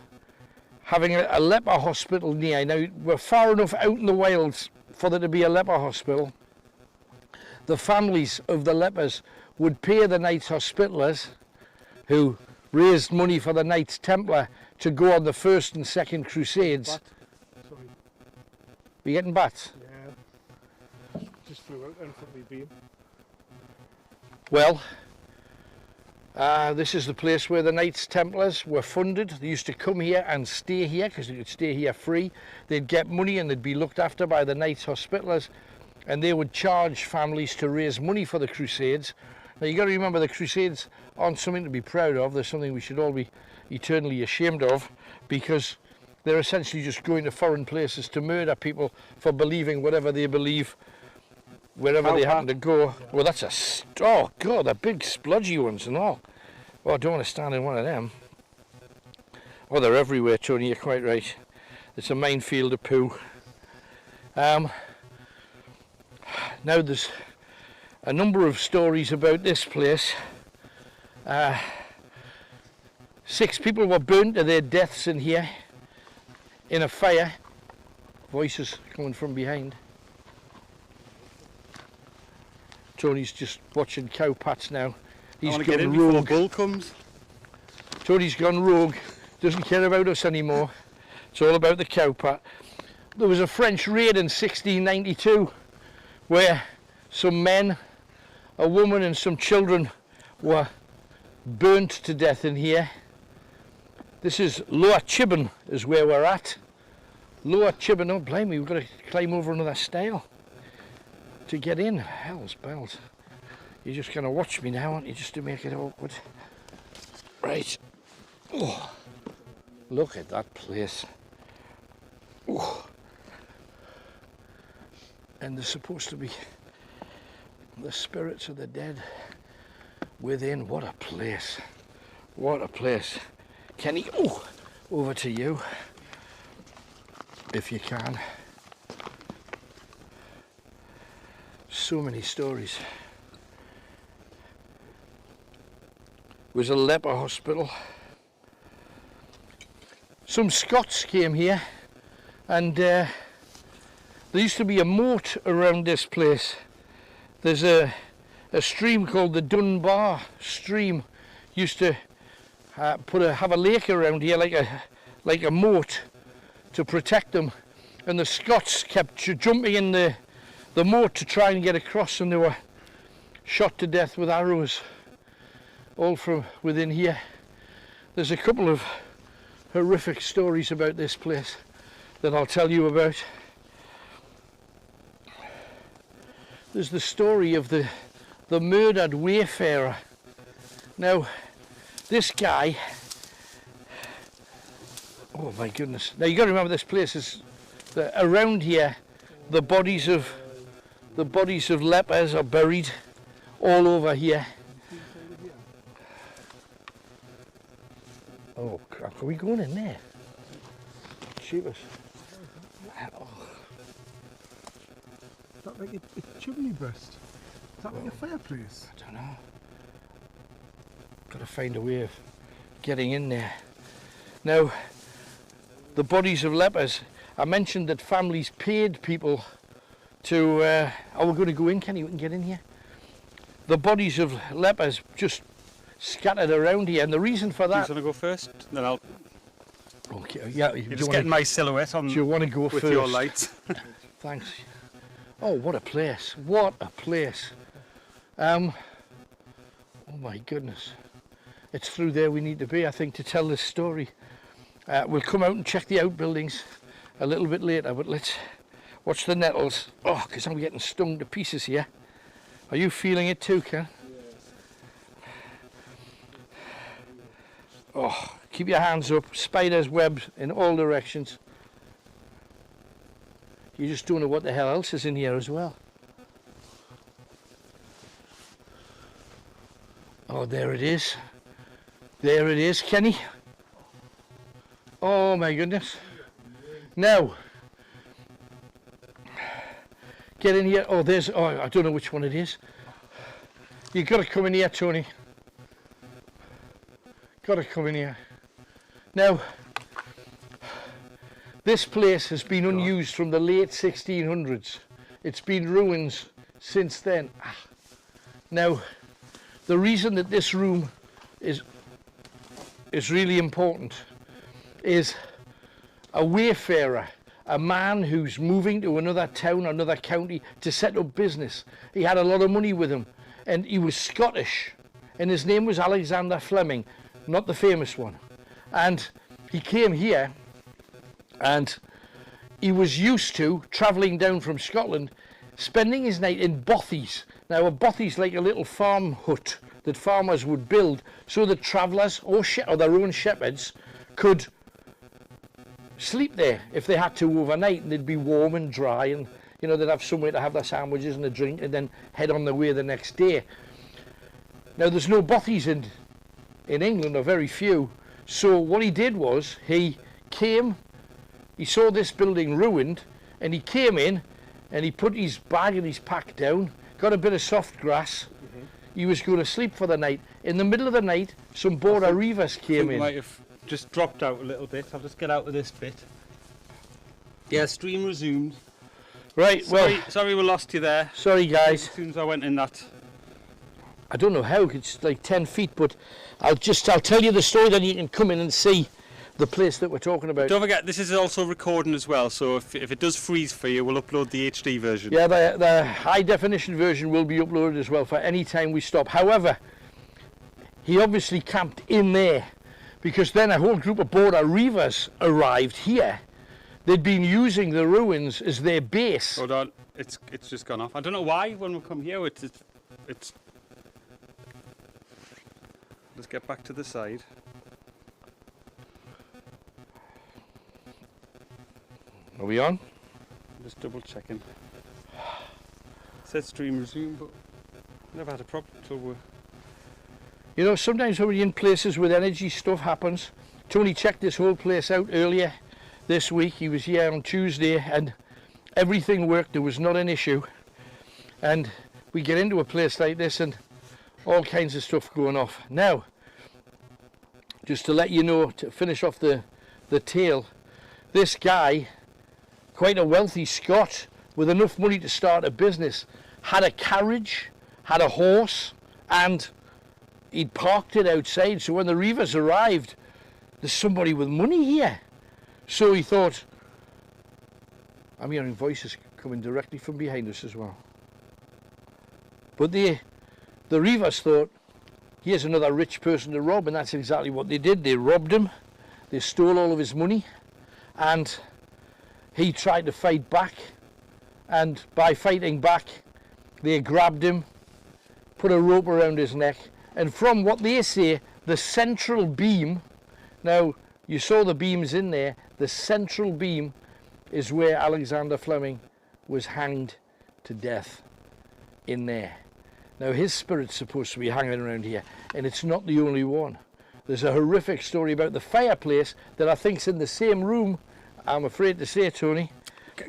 having a leper hospital near. Now, we're far enough out in the wilds for there to be a leper hospital. The families of the lepers would pay the Knights Hospitallers, who raised money for the Knights Templar, to go on the first and second crusades. Bat. Sorry. Are you getting bats? Yeah. Just flew out in front of me beam. Well, this is the place where the Knights Templars were funded. They used to come here and stay here because they could stay here free. They'd get money and they'd be looked after by the Knights Hospitallers, and they would charge families to raise money for the crusades. Now you got to remember, the crusades aren't something to be proud of. They're something we should all be eternally ashamed of, because they're essentially just going to foreign places to murder people for believing whatever they believe wherever they happen to go. Well, that's oh God, they're big splodgy ones and all. Oh, I don't want to stand in one of them. Oh, they're everywhere, Tony, you're quite right. It's a minefield of poo. Now there's a number of stories about this place. 6 people were burnt to their deaths in here in a fire. Voices coming from behind. Tony's just watching cow pats now. He's gone rogue. Bull comes. Tony's gone rogue. Doesn't care about us anymore. It's all about the cow pat. There was a French raid in 1692 where some men, a woman and some children were burnt to death in here. This is Lower Chibben is where we're at. Lower Chibben, oh blimey, we've got to climb over another stile to get in. Hell's bells. You're just going to watch me now, aren't you, just to make it awkward. Right. Oh, look at that place. Oh. And there's supposed to be the spirits of the dead within. What a place. What a place. Kenny, oh, over to you, if you can. So many stories. It was a leper hospital. Some Scots came here, and there used to be a moat around this place. There's a stream called the Dunbar stream. Used to have a lake around here like a moat to protect them, and the Scots kept jumping in the moat to try and get across, and they were shot to death with arrows, all from within here. There's a couple of horrific stories about this place that I'll tell you about. There's the story of the murdered wayfarer. Now, this guy, oh my goodness. Now you got to remember, this place is around here. The bodies of lepers are buried all over here. Oh crap! Are we going in there? Jeepers. Oh. Is that like a chimney burst? Is that like a fireplace? I don't know. Got to find a way of getting in there. Now, the bodies of lepers. I mentioned that families paid people to. Oh, we're going to go in, Kenny. We can get in here. The bodies of lepers just scattered around here, and the reason for that. Who's going to go first? Then I'll. Okay. Yeah. You're just getting my silhouette on. Do you want to go with first? Your lights? Thanks. Oh, what a place! What a place! Oh my goodness! It's through there we need to be, I think, to tell this story. We'll come out and check the outbuildings a little bit later, but let's watch the nettles. Oh, because I'm getting stung to pieces here. Are you feeling it too, Ken? Oh, keep your hands up. Spiders' webs in all directions. You just don't know what the hell else is in here as well. Oh, there it is. There it is, Kenny. Oh my goodness. Now, get in here. Oh, there's, oh, I don't know which one it is. You've got to come in here, Tony. Got to come in here. Now, this place has been unused from the late 1600s. It's been ruins since then. Now, the reason that this room is really important is a wayfarer, a man who's moving to another town, another county to set up business. He had a lot of money with him, and he was Scottish, and his name was Alexander Fleming, not the famous one. And he came here, and he was used to travelling down from Scotland, spending his night in bothies. Now, a bothy's like a little farm hut that farmers would build so that travellers or their own shepherds could sleep there if they had to overnight, and they'd be warm and dry, and You know, they'd have somewhere to have their sandwiches and a drink and then head on their way the next day. Now, there's no bothies in England, or very few. So what he did was, he saw this building ruined, and he came in and he put his bag and his pack down, got a bit of soft grass. He was going to sleep for the night. In the middle of the night, some border reivers came in. Might have just dropped out a little bit. I'll just get out of this bit. Yeah, stream resumed. Right, Sorry we lost you there. Sorry guys. As soon as I went in that. I don't know how, it's like 10 feet, but I'll tell you the story, then you can come in and see the place that we're talking about. Don't forget, this is also recording as well, so if it does freeze for you, we'll upload the HD version. Yeah, the high definition version will be uploaded as well for any time we stop. However, he obviously camped in there, because then a whole group of border reivers arrived here. They'd been using the ruins as their base. Hold on, it's just gone off. I don't know why when we come here it's let's get back to the side. Are we on? Just double checking. It says stream resume, but never had a problem until we're... You know, sometimes when you're in places with energy, stuff happens. Tony checked this whole place out earlier this week. He was here on Tuesday and everything worked. There was not an issue. And we get into a place like this and all kinds of stuff going off. Now, just to let you know, to finish off the tale, this guy, quite a wealthy Scot with enough money to start a business, had a carriage, had a horse, and he'd parked it outside. So when the reivers arrived, there's somebody with money here. So he thought, I'm hearing voices coming directly from behind us as well. But the reivers thought, here's another rich person to rob, and that's exactly what they did. They robbed him, they stole all of his money, and he tried to fight back, and by fighting back, they grabbed him, put a rope around his neck, and from what they say, the central beam, now you saw the beams in there, the central beam is where Alexander Fleming was hanged to death, in there. Now his spirit's supposed to be hanging around here, and it's not the only one. There's a horrific story about the fireplace that I think's in the same room, I'm afraid to say, Tony.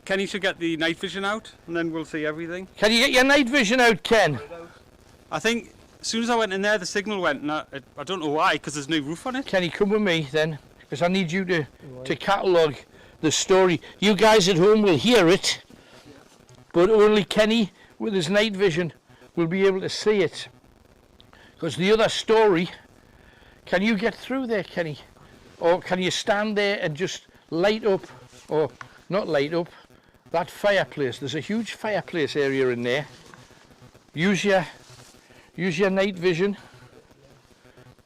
Kenny should get the night vision out, and then we'll see everything. Can you get your night vision out, Ken? I think as soon as I went in there, the signal went, and I don't know why, because there's no roof on it. Kenny, come with me then, because I need you to catalogue the story. You guys at home will hear it, but only Kenny with his night vision will be able to see it. Because the other story, can you get through there, Kenny? Or can you stand there and just light up, or not light up, that fireplace? There's a huge fireplace area in there. Use your night vision,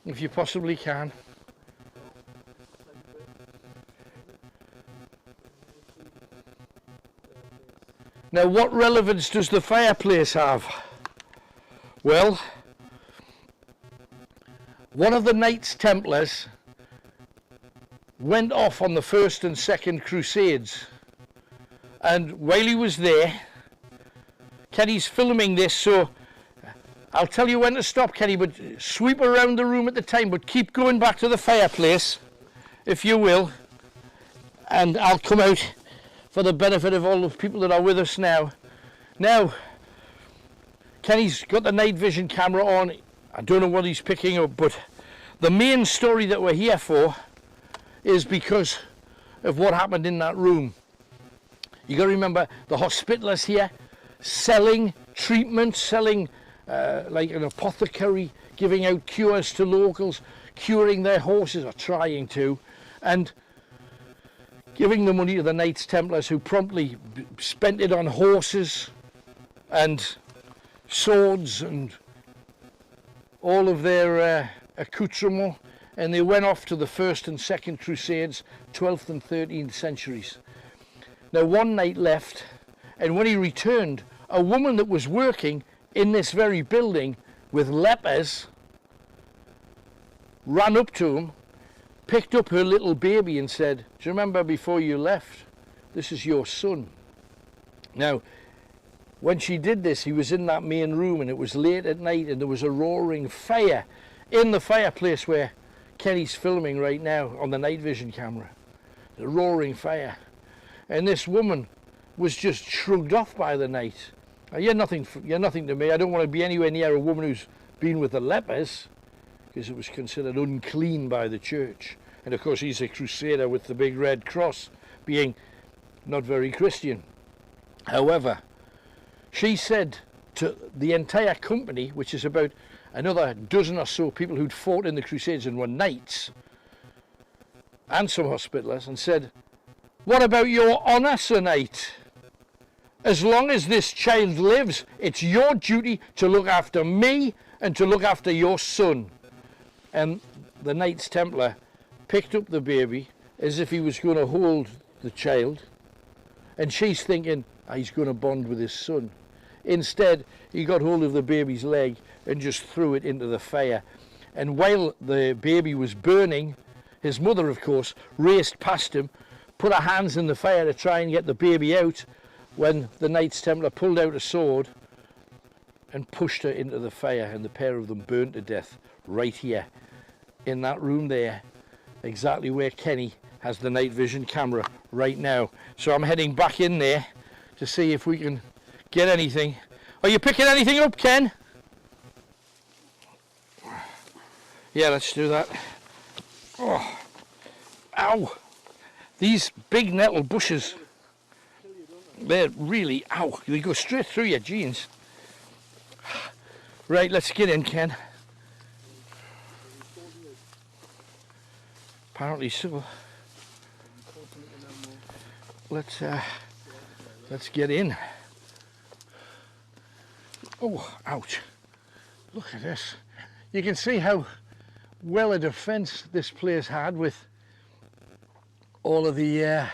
if you possibly can. Now, what relevance does the fireplace have? Well, one of the Knights Templars went off on the First and Second Crusades, and while he was there, Kenny's filming this, so I'll tell you when to stop, Kenny, but sweep around the room at the time, but keep going back to the fireplace, if you will, and I'll come out for the benefit of all the people that are with us now. Now, Kenny's got the night vision camera on. I don't know what he's picking up, but the main story that we're here for is because of what happened in that room. You got to remember, the hospitallers here selling treatment, selling like an apothecary, giving out cures to locals, curing their horses, or trying to, and giving the money to the Knights Templars, who promptly spent it on horses and swords and all of their accoutrements, and they went off to the First and Second Crusades, 12th and 13th centuries. Now one knight left, and when he returned, a woman that was working in this very building with lepers ran up to him, picked up her little baby and said, "Do you remember before you left? This is your son." Now, when she did this, he was in that main room and it was late at night and there was a roaring fire in the fireplace where Kenny's filming right now on the night vision camera. The roaring fire. And this woman was just shrugged off by the night. You're nothing to me. I don't want to be anywhere near a woman who's been with the lepers, because it was considered unclean by the church. And of course he's a crusader with the big red cross, being not very Christian. However, she said to the entire company, which is about another dozen or so people who'd fought in the Crusades and were knights, and some hospitallers, and said, "What about your honour, Sir Knight? As long as this child lives, it's your duty to look after me and to look after your son." And the Knights Templar picked up the baby as if he was going to hold the child, and she's thinking, he's going to bond with his son. Instead, he got hold of the baby's leg and just threw it into the fire. And while the baby was burning, his mother, of course, raced past him, put her hands in the fire to try and get the baby out, when the Knights Templar pulled out a sword and pushed her into the fire, and the pair of them burned to death right here in that room there, exactly where Kenny has the night vision camera right now. So I'm heading back in there to see if we can get anything. Are you picking anything up, Ken? Yeah, let's do that. Oh, ow! These big nettle bushes, they're really, ow, they go straight through your jeans. Right, let's get in, Ken. Apparently so. Let's get in. Oh, ouch. Look at this. You can see how well a defence this place had with all of the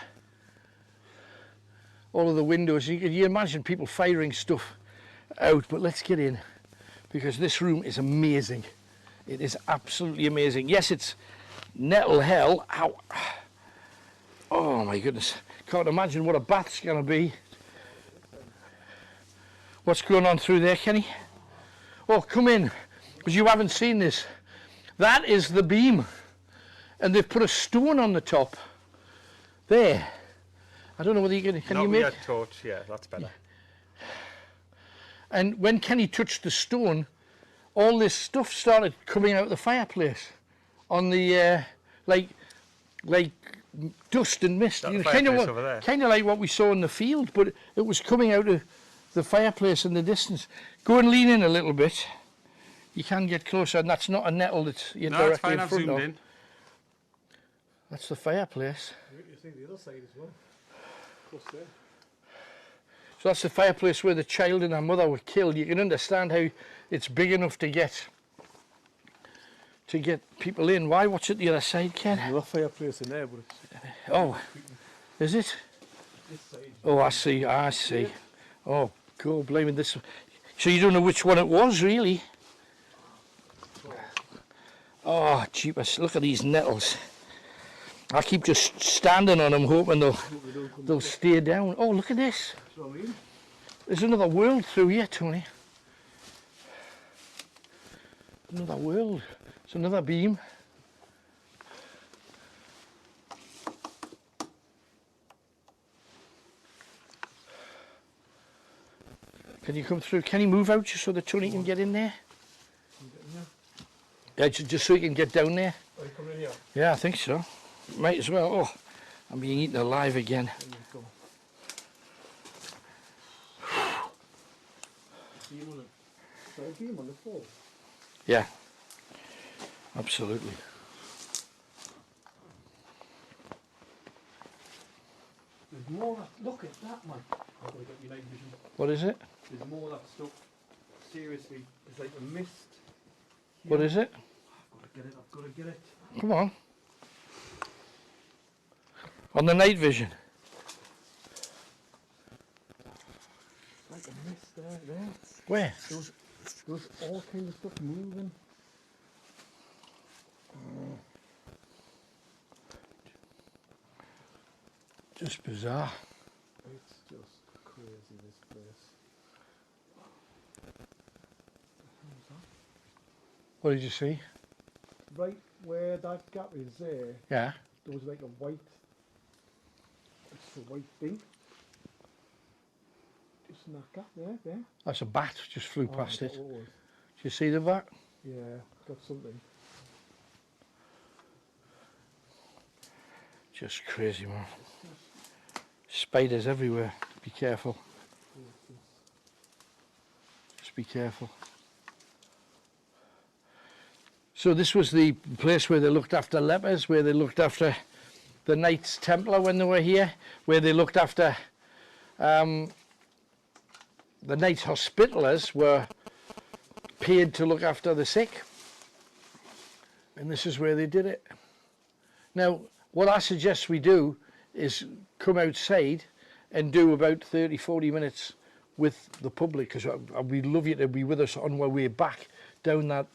windows. You imagine people firing stuff out, but let's get in, because this room is amazing. It is absolutely amazing. Yes, it's nettle hell. Ow. Oh my goodness. Can't imagine what a bath's going to be. What's going on through there, Kenny? Oh, come in, because you haven't seen this. That is the beam, and they've put a stone on the top. There. I don't know whether you can you make a torch? Yeah, that's better. And when Kenny touched the stone, all this stuff started coming out of the fireplace on the like dust and mist. You know, kind of like what we saw in the field, but it was coming out of the fireplace in the distance. Go and lean in a little bit. You can get closer, and that's not a nettle that you're directly in front of. That's the fireplace. You see the other side as well. Close there. So that's the fireplace where the child and her mother were killed. You can understand how it's big enough to get people in. Why? What's at the other side, Ken? Another fireplace in there, but it's... Oh, is it? This side. Oh, I see. I see. Yeah. Oh, God, blaming this. So you don't know which one it was, really? Oh, jeepers! Look at these nettles. I keep just standing on them, hoping they'll stay down. Oh, look at this. That's what I mean. There's another world through here, Tony. Another world. It's another beam. Can you come through? Can you move out just so that Tony can get in there? Yeah, just so you can get down there. Are you coming in here? Yeah, I think so. Might as well. Oh, I'm being eaten alive again. Beam on the floor? Yeah, absolutely. There's more. Look at that, man. I've got to get your night vision. What is it? There's more of that stuff. Seriously, it's like a mist. Here. What is it? I've got to get it. Come on. On the night vision. Like a mist there. Where? There's all kinds of stuff moving. Just bizarre. It's just crazy, this place. What did you see? Right where that gap is there, Yeah. there was like a white, it's a white thing. Just in that gap there. That's a bat just flew Oh, past I it. got what it was. Did you see the bat? Yeah, got something. Just crazy, man. Spiders everywhere. Be careful. Just be careful. So this was the place where they looked after lepers, where they looked after the Knights Templar when they were here, where they looked after the Knights Hospitallers were paid to look after the sick. And this is where they did it. Now, what I suggest we do is come outside and do about 30-40 minutes with the public, because we'd love you to be with us on our way back down that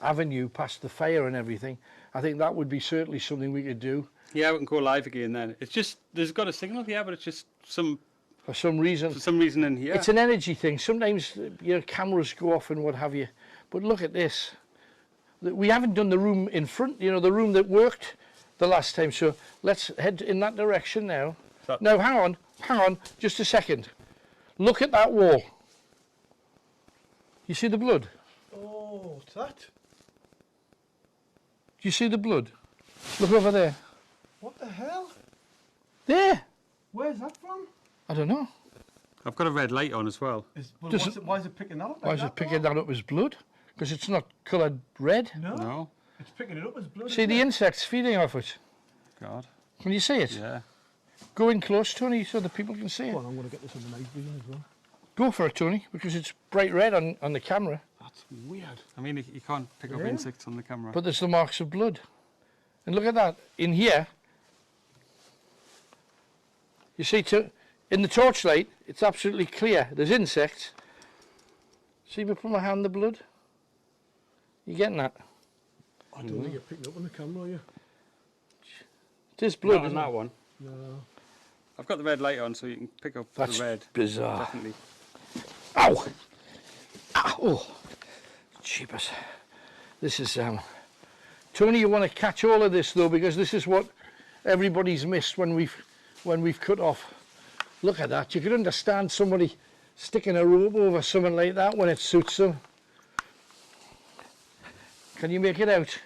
avenue past the fire and everything. I think that would be certainly something we could do. Yeah, we can go live again then. It's just, there's got a signal here, but it's just For some reason. in here. It's an energy thing. Sometimes your cameras go off and what have you. But look at this. We haven't done the room in front, the room that worked the last time. So let's head in that direction now. Now, hang on, just a second. Look at that wall. You see the blood? Oh, what's that? Do you see the blood? Look over there. What the hell? There. Where's that from? I don't know. I've got a red light on as well. Why is it picking that up? Why is it picking that up as blood? Because it's not coloured red. No. It's picking it up as blood. See the insects feeding off it. God. Can you see it? Yeah. Go in close, Tony, so the people can see it. I'm going to get this on the night vision as well. Go for it, Tony, because it's bright red on the camera. That's weird. I mean, you can't pick up insects on the camera. But there's the marks of blood. And look at that. In here, you see, in the torchlight, it's absolutely clear. There's insects. See me put my hand in the blood? You getting that? I don't think you're picking up on the camera, are you? It is blood, Not on isn't that it? one. No. I've got the red light on so you can pick up That's the red. bizarre. Definitely. Ow! Ow! Oh, jeepers. This is, Tony, you want to catch all of this though, because this is what everybody's missed when we've cut off. Look at that. You can understand somebody sticking a rope over something like that when it suits them. Can you make it out?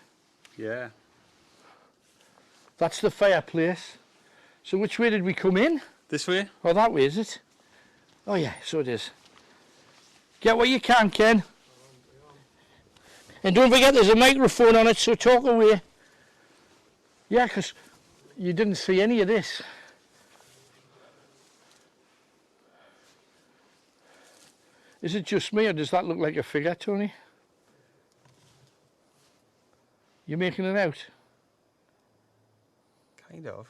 Yeah. That's the fireplace. So which way did we come in? This way? Oh, that way, is it? Oh yeah, so it is. Get what you can, Ken. And don't forget there's a microphone on it, so talk away. Yeah, because you didn't see any of this. Is it just me, or does that look like a figure, Tony? You making it out? Kind of.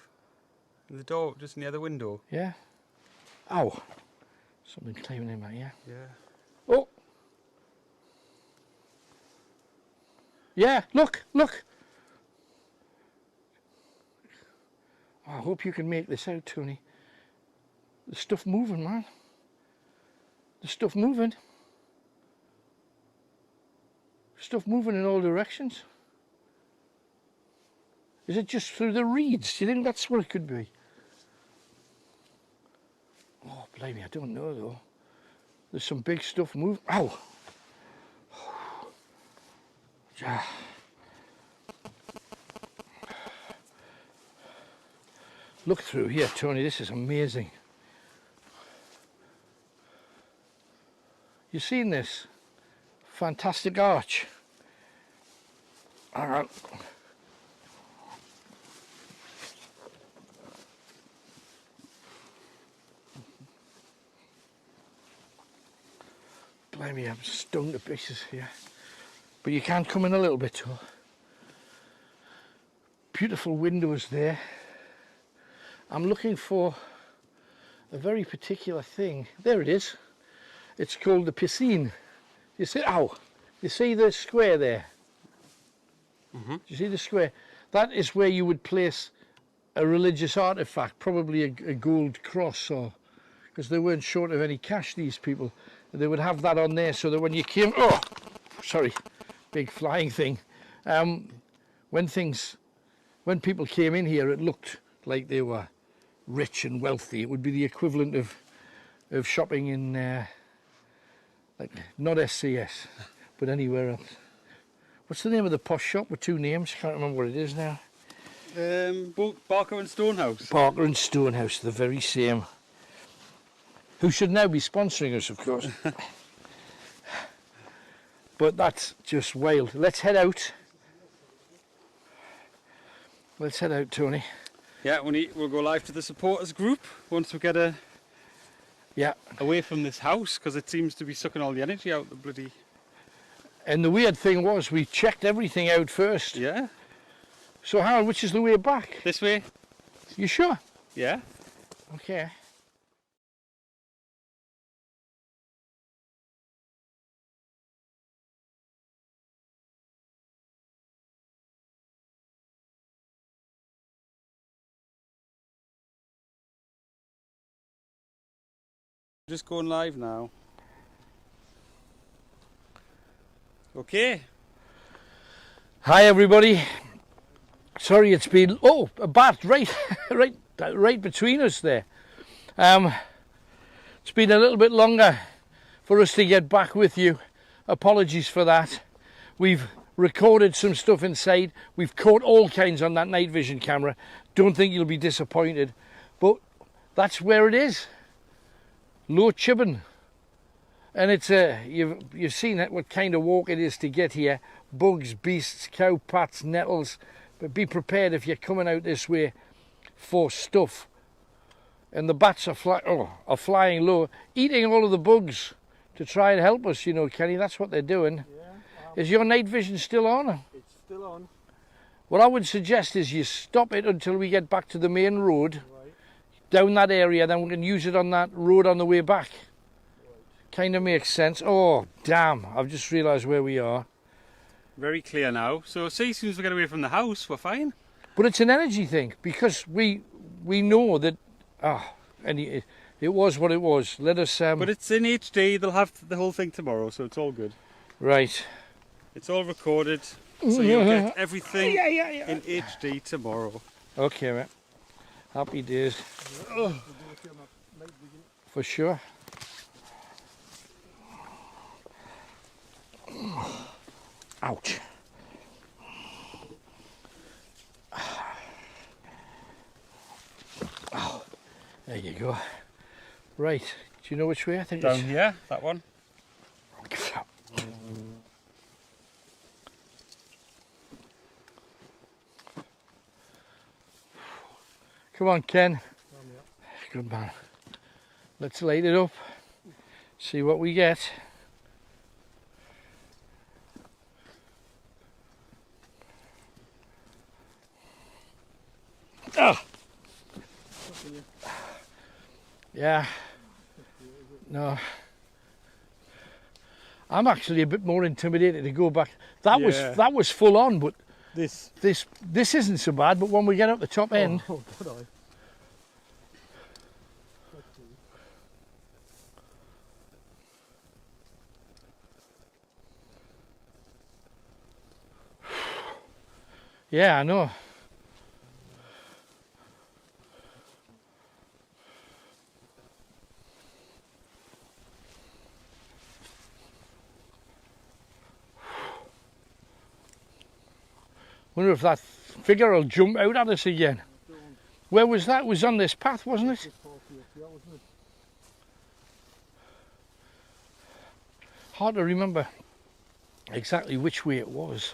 The door, just near the window. Yeah. Ow. Something climbing in my ear. Yeah. Oh. Yeah, look. Oh, I hope you can make this out, Tony. The stuff moving, man. The stuff moving. Stuff moving in all directions. Is it just through the reeds? Do you think that's what it could be? Oh, blimey, I don't know though. There's some big stuff moving. Ow! Look through here, Tony, this is amazing. You seen this? Fantastic arch. All right. Blimey, I'm stung to pieces here. But you can come in a little bit too. Beautiful windows there. I'm looking for a very particular thing. There it is. It's called the piscine. You see, ow! You see the square there? Mm-hmm. You see the square? That is where you would place a religious artifact, probably a gold cross or because they weren't short of any cash, these people. They would have that on there so that when you came, oh, sorry, big flying thing. When people came in here, it looked like they were rich and wealthy. It would be the equivalent of shopping in, like, not SCS, but anywhere else. What's the name of the posh shop with two names? Can't remember what it is now. Barker and Stonehouse. Barker and Stonehouse, the very same. Who should now be sponsoring us, of course. But that's just wild. Let's head out. Let's head out, Tony. Yeah, we'll go live to the supporters group once we get away from this house, because it seems to be sucking all the energy out the bloody... And the weird thing was, we checked everything out first. Yeah. So Harold, which is the way back? This way. You sure? Yeah. Okay. Just going live now. Okay. Hi everybody. Sorry it's been, oh, a bat right right between us there. It's been a little bit longer for us to get back with you. Apologies for that. We've recorded some stuff inside. We've caught all kinds on that night vision camera. Don't think you'll be disappointed, but that's where it is. Low Chibben, and it's you've seen it, what kind of walk it is to get here. Bugs, beasts, cow pats, nettles, but be prepared if you're coming out this way for stuff. And the bats are flying low, eating all of the bugs to try and help us, you know, Kenny. That's what they're doing. Yeah, is your night vision still on? It's still on. What I would suggest is you stop it until we get back to the main road. Down that area, then we can use it on that road on the way back. Right. Kind of makes sense. Oh, damn, I've just realised where we are. Very clear now. So see, as soon as we get away from the house, we're fine. But it's an energy thing, because we know that, and it was what it was. Let us... but it's in HD, they'll have the whole thing tomorrow, so it's all good. Right. It's all recorded, so you'll get everything in HD tomorrow. Okay, mate. Happy days. Oh. For sure. Ouch. Oh, there you go. Right. Do you know which way? I think down it's here, that one. Come on, Ken. Good man. Let's light it up. See what we get. Oh. Yeah. No. I'm actually a bit more intimidated to go back. That was full on, but this isn't so bad. But when we get up the top end. Oh, did I? Yeah, I know. Wonder if that figure will jump out at us again. Where was that? It was on this path, wasn't it? Hard to remember exactly which way it was.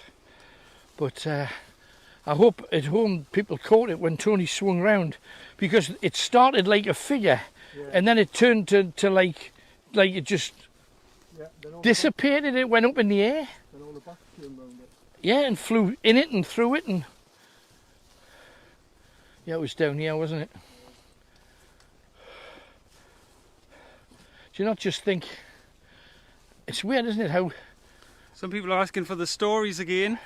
But I hope at home people caught it when Tony swung round, because it started like a figure, and then it turned to like it just dissipated. It went up in the air. Then all the bats came round it. Yeah, and flew in it and through it, and yeah, it was down here, wasn't it? Do you not just think it's weird, isn't it? How some people are asking for the stories again.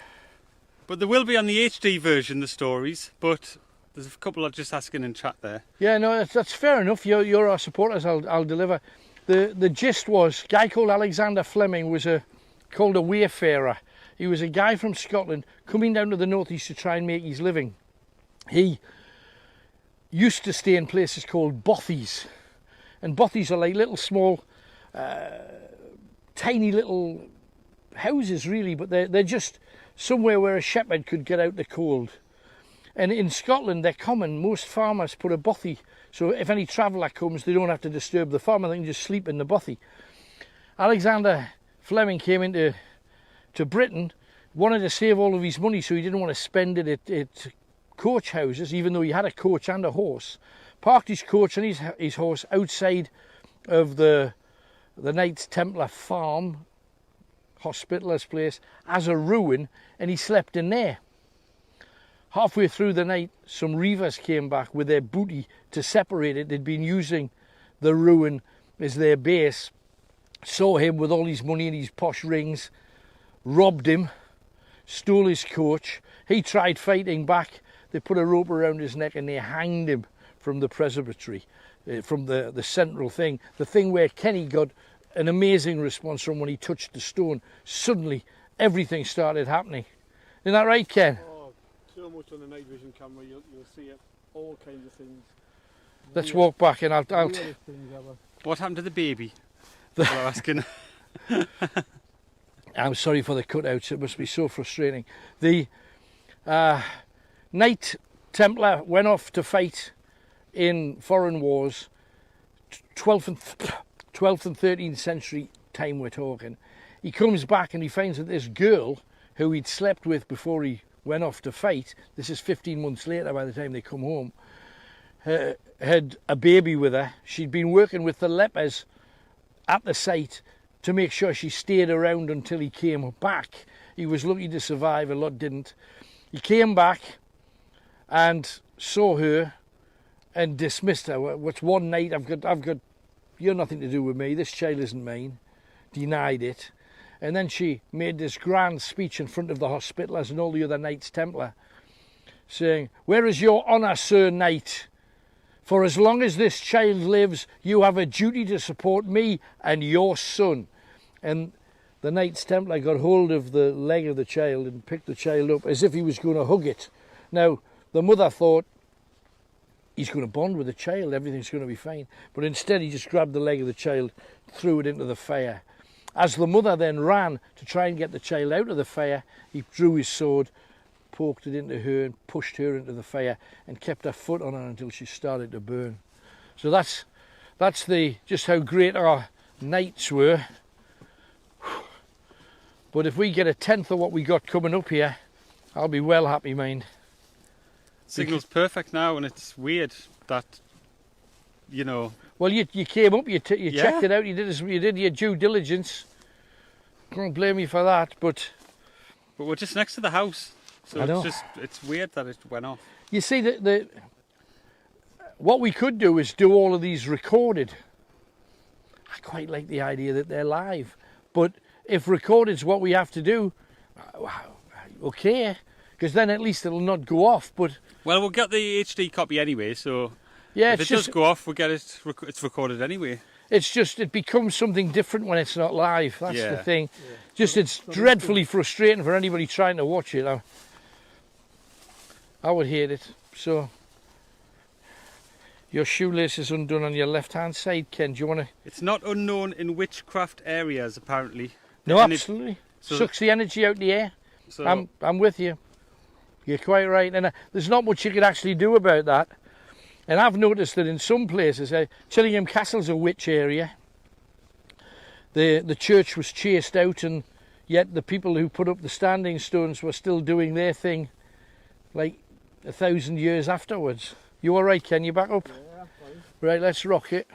But there will be on the HD version, the stories, but There's a couple are just asking in chat there. Yeah, no, that's fair enough. You're our supporters. I'll deliver. The gist was, a guy called Alexander Fleming was called a wayfarer. He was a guy from Scotland coming down to the northeast to try and make his living. He used to stay in places called bothies, and bothies are like little small, tiny little houses really, but they're just somewhere where a shepherd could get out the cold. And in Scotland they're common. Most farmers put a bothy, so if any traveller comes they don't have to disturb the farmer, they can just sleep in the bothy. Alexander Fleming came into Britain, wanted to save all of his money, so he didn't want to spend it at coach houses, even though he had a coach and a horse. Parked his coach and his horse outside of the Knights Templar farm, hospitallers place, as a ruin, and he slept in there. Halfway through the night, some reivers came back with their booty to separate it. They'd been using the ruin as their base, saw him with all his money and his posh rings, robbed him, stole his coach. He tried fighting back. They put a rope around his neck and they hanged him from the presbytery, from the central thing, the thing where Kenny got an amazing response from when he touched the stone. Suddenly, everything started happening. Isn't that right, Ken? Oh, so much on the night vision camera, you'll see it, all kinds of things. Let's walk back and I'll What happened to the baby? People are asking. I'm sorry for the cutouts, it must be so frustrating. The Knight Templar went off to fight in foreign wars, 12th and 13th century time we're talking. He comes back and he finds that this girl who he'd slept with before he went off to fight, this is 15 months later by the time they come home, had a baby with her. She'd been working with the lepers at the site to make sure she stayed around until he came back. He was lucky to survive, a lot didn't. He came back and saw her and dismissed her. What's one night, I've got, you're nothing to do with me, this child isn't mine. Denied it. And then she made this grand speech in front of the hospitallers and all the other Knights Templar, saying, "Where is your honour, Sir Knight? For as long as this child lives, you have a duty to support me and your son." And the Knights Templar got hold of the leg of the child and picked the child up as if he was going to hug it. Now, the mother thought, he's going to bond with the child, everything's going to be fine. But instead he just grabbed the leg of the child, threw it into the fire. As the mother then ran to try and get the child out of the fire, he drew his sword, poked it into her and pushed her into the fire and kept her foot on her until she started to burn. So that's just how great our knights were. But if we get a tenth of what we got coming up here, I'll be well happy, mind. Signal's perfect now, and it's weird that, you know. Well, you came up, you checked it out, you did your due diligence. Can't blame you for that, but we're just next to the house, so I know. it's weird that it went off. You see, what we could do is do all of these recorded. I quite like the idea that they're live, but if recorded's what we have to do, okay, because then at least it'll not go off. But well, we'll get the HD copy anyway, so yeah, if it does go off, we'll get it. It's recorded anyway. It's just it becomes something different when it's not live. That's the thing. Yeah. Just it's dreadfully frustrating for anybody trying to watch it. I would hate it. So your shoelace is undone on your left-hand side, Ken. Do you want to? It's not unknown in witchcraft areas, apparently. No, absolutely. Sucks the energy out the air. So I'm with you. You're quite right, and there's not much you could actually do about that. And I've noticed that in some places, Chillingham Castle's a witch area. The church was chased out, and yet the people who put up the standing stones were still doing their thing, like 1,000 years afterwards. You all right, Ken? You back up? Yeah, fine. Right, let's rock it.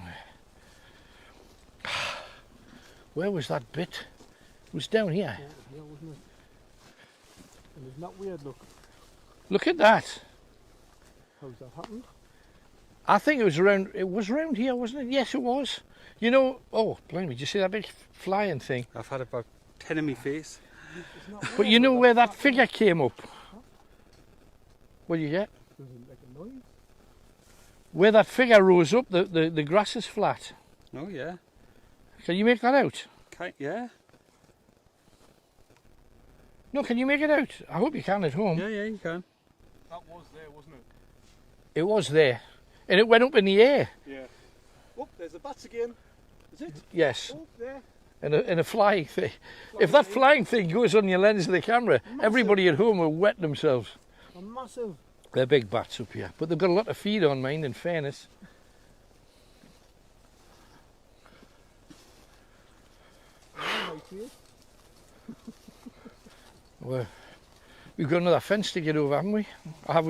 Where was that bit? It was down here. Yeah, wasn't it? And isn't that weird, look? Look at that. How's that happened? I think it was around here, wasn't it? Yes, it was. You know, oh, blimey, did you see that big flying thing? I've had about 10 in my face. But you know where that figure came up? What did you get? Doesn't make a noise. Where that figure rose up, the grass is flat. Oh yeah. Can you make that out? Yeah. No, can you make it out? I hope you can at home. Yeah, you can. That was there, wasn't it? It was there. And it went up in the air. Yeah. Oh, there's the bats again. Is it? Yes. Oh, there. And a flying thing. If that flying thing goes on your lens of the camera, everybody at home will wet themselves. They're massive. They're big bats up here. But they've got a lot to feed on, mind, in fairness. Well, we've got another fence to get over, haven't we? Or have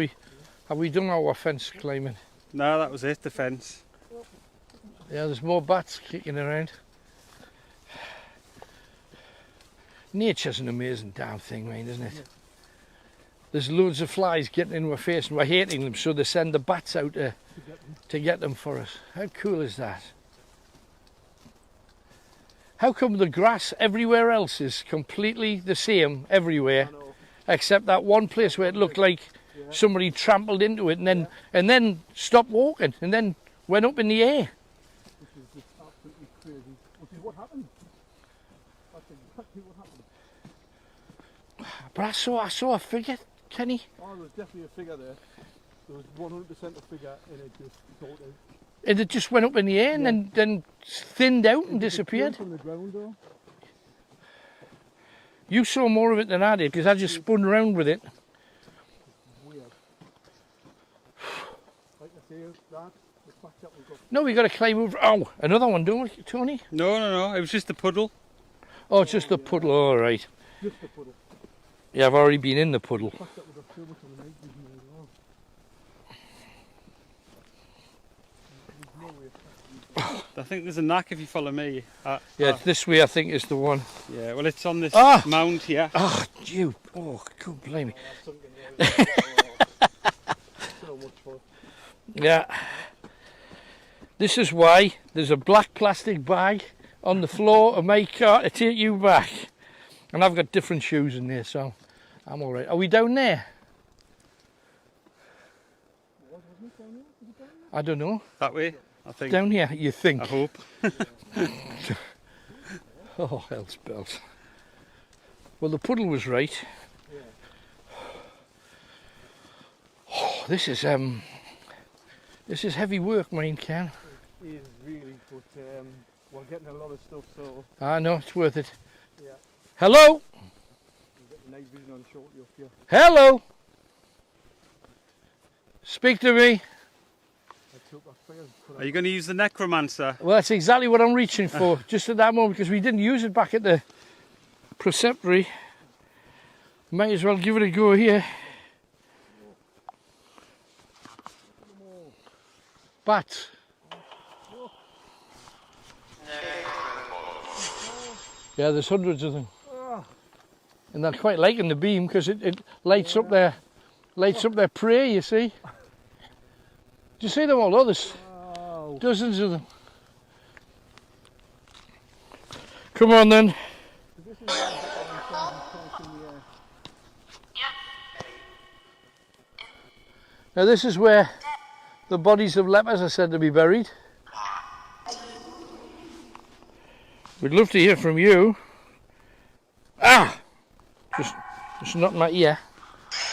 we done our fence climbing? No, that was it, the fence. Yeah, there's more bats kicking around. Nature's an amazing damn thing, mind, isn't it? There's loads of flies getting into our face and we're hating them, so they send the bats out to get them for us. How cool is that? How come the grass everywhere else is completely the same everywhere, except that one place where it looked like somebody trampled into it and then stopped walking and then went up in the air? Which is just absolutely crazy. Which is what happened. That's exactly what happened. But I saw a figure, Kenny. Oh, there was definitely a figure there. There was 100% a figure and it just sorted. And it just went up in the air and then thinned out and disappeared. From the ground, though. You saw more of it than I did because I just spun around with it. Weird. Like I say, that, the fact that we've got... No, we got to climb over. Oh, another one, don't we, Tony? No, it was just a puddle. Oh, it's just the puddle, all right. Just the puddle. Yeah, I've already been in the puddle. The fact that we've got so much on the night vision as well. There's no way I think there's a knack if you follow me. Yeah, this way I think is the one. Yeah, well it's on this Ah! mound here. Oh, you. Oh, God blame me. so much fun. Yeah. This is why there's a black plastic bag on the floor of my car to take you back. And I've got different shoes in there, so I'm all right. Are we down there? I don't know. That way, I think. Down here, you think? I hope. Oh, hell's bells. Well, the puddle was right. Oh, this is heavy work, mine, Ken. It is really, but we're getting a lot of stuff, so... I know, it's worth it. Yeah. Hello? We'll get the night vision on shortly up here. Hello? Speak to me. Are you going to use the Necromancer? Well, that's exactly what I'm reaching for, just at that moment, because we didn't use it back at the Preceptory. Might as well give it a go here. Bats. Yeah, there's hundreds of them. And they're quite liking the beam because it lights up their prey, you see. Do you see them all? Oh, there's dozens of them. Come on then. Now this is where the bodies of lepers are said to be buried. We'd love to hear from you. Ah! Just not my ear.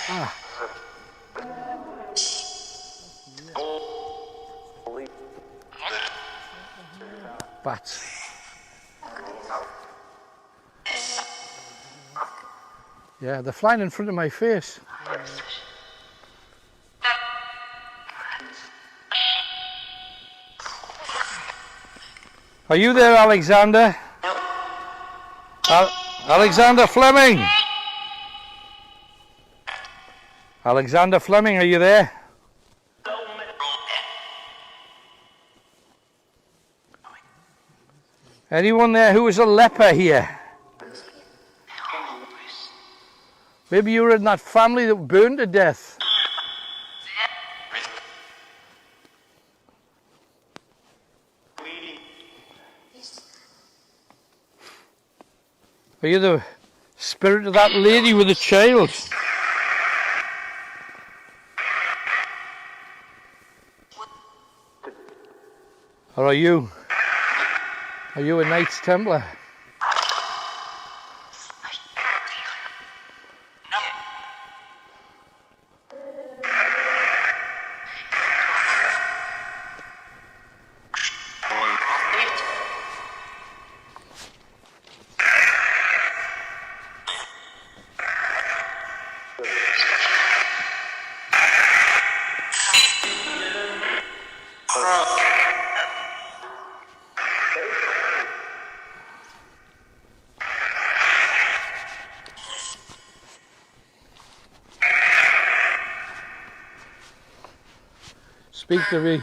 Ah. Bats. Yeah, they're flying in front of my face. Are you there, Alexander? Alexander Fleming! Alexander Fleming, are you there? Anyone there who is a leper here? Maybe you were in that family that burned to death. Are you the spirit of that lady with the child? Or are you? Are you a Knights Templar? Speak to me.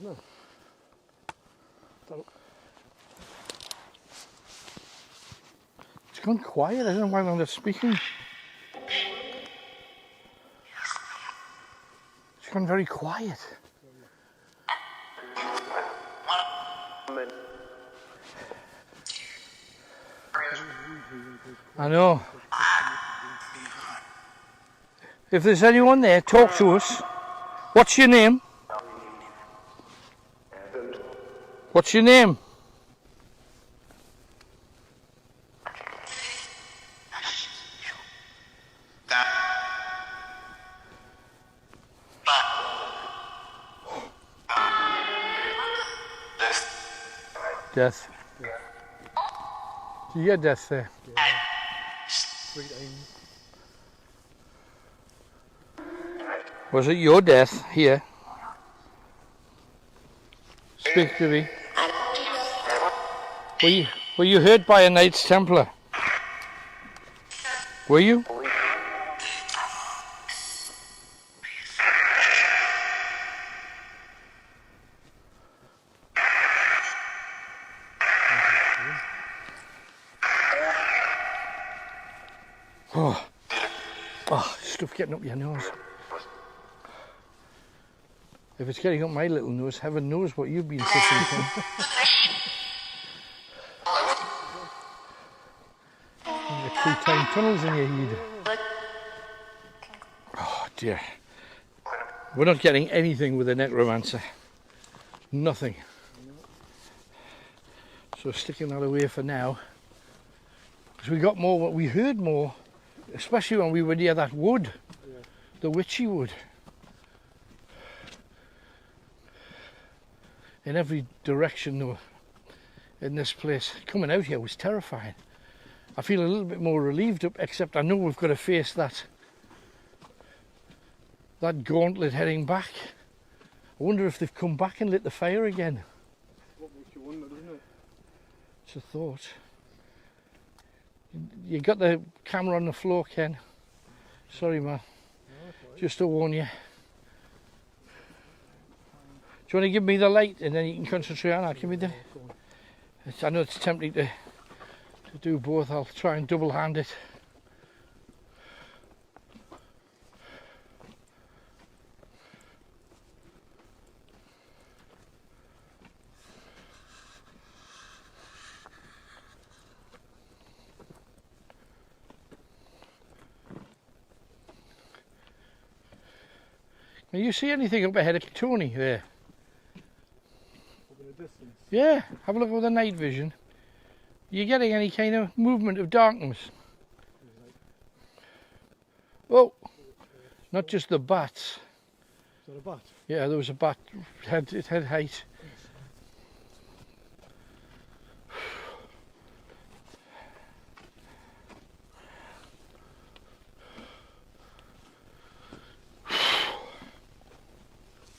Isn't it? It's gone quiet, isn't it, while I'm speaking? It's gone very quiet. I know. If there's anyone there, talk to us. What's your name? What's your name? Death. Do you get death there? Was it your death here? Speak to me. Were you hurt by a Knights Templar? Were you? Oh, stuff getting up your nose. If it's getting up my little nose, heaven knows what you've been suffering from. The 2-time tunnels in your head. Oh dear. We're not getting anything with the Necromancer. Nothing. So sticking that away for now. Because we got more, we heard more, especially when we were near that wood. Yeah. The witchy wood. In every direction though, in this place. Coming out here was terrifying. I feel a little bit more relieved, except I know we've got to face that gauntlet heading back. I wonder if they've come back and lit the fire again. What makes you wonder, doesn't it? It's a thought. You got the camera on the floor, Ken. Sorry, man. No, just to warn you. Do you want to give me the light and then you can concentrate on that? Give me the... I know it's tempting to do both. I'll try and double hand it. Can you see anything up ahead of Tony there? Up in the distance? Yeah, have a look with the night vision. Are you getting any kind of movement of darkness? Oh, not just the bats. Is that a bat? Yeah, there was a bat, head height.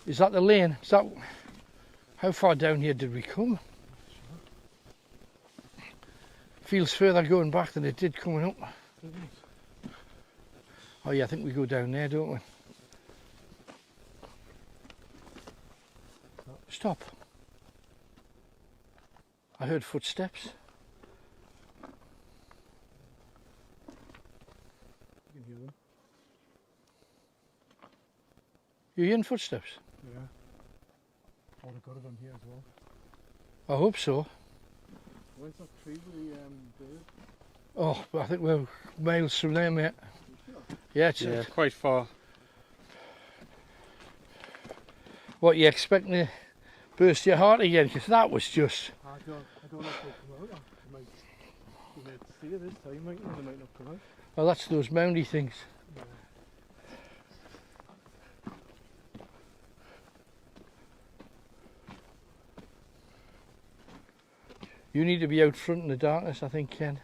Is that the lane? Is that... How far down here did we come? Feels further going back than it did coming up. Oh yeah, I think we go down there, don't we? Stop. I heard footsteps. You can hear them. You hearing footsteps? Yeah. Oh, they've got it on here as well. I hope so. Where's that tree with the bird? Oh, I think we're miles from there, mate. Yeah, it's Yeah, quite far. What, you expecting to burst your heart again? Because that was just... I don't know if they'll come out. They might see it this time, mightn't they? They might not come out. Well, that's those moundy things. Yeah. You need to be out front in the darkness, I think, Ken.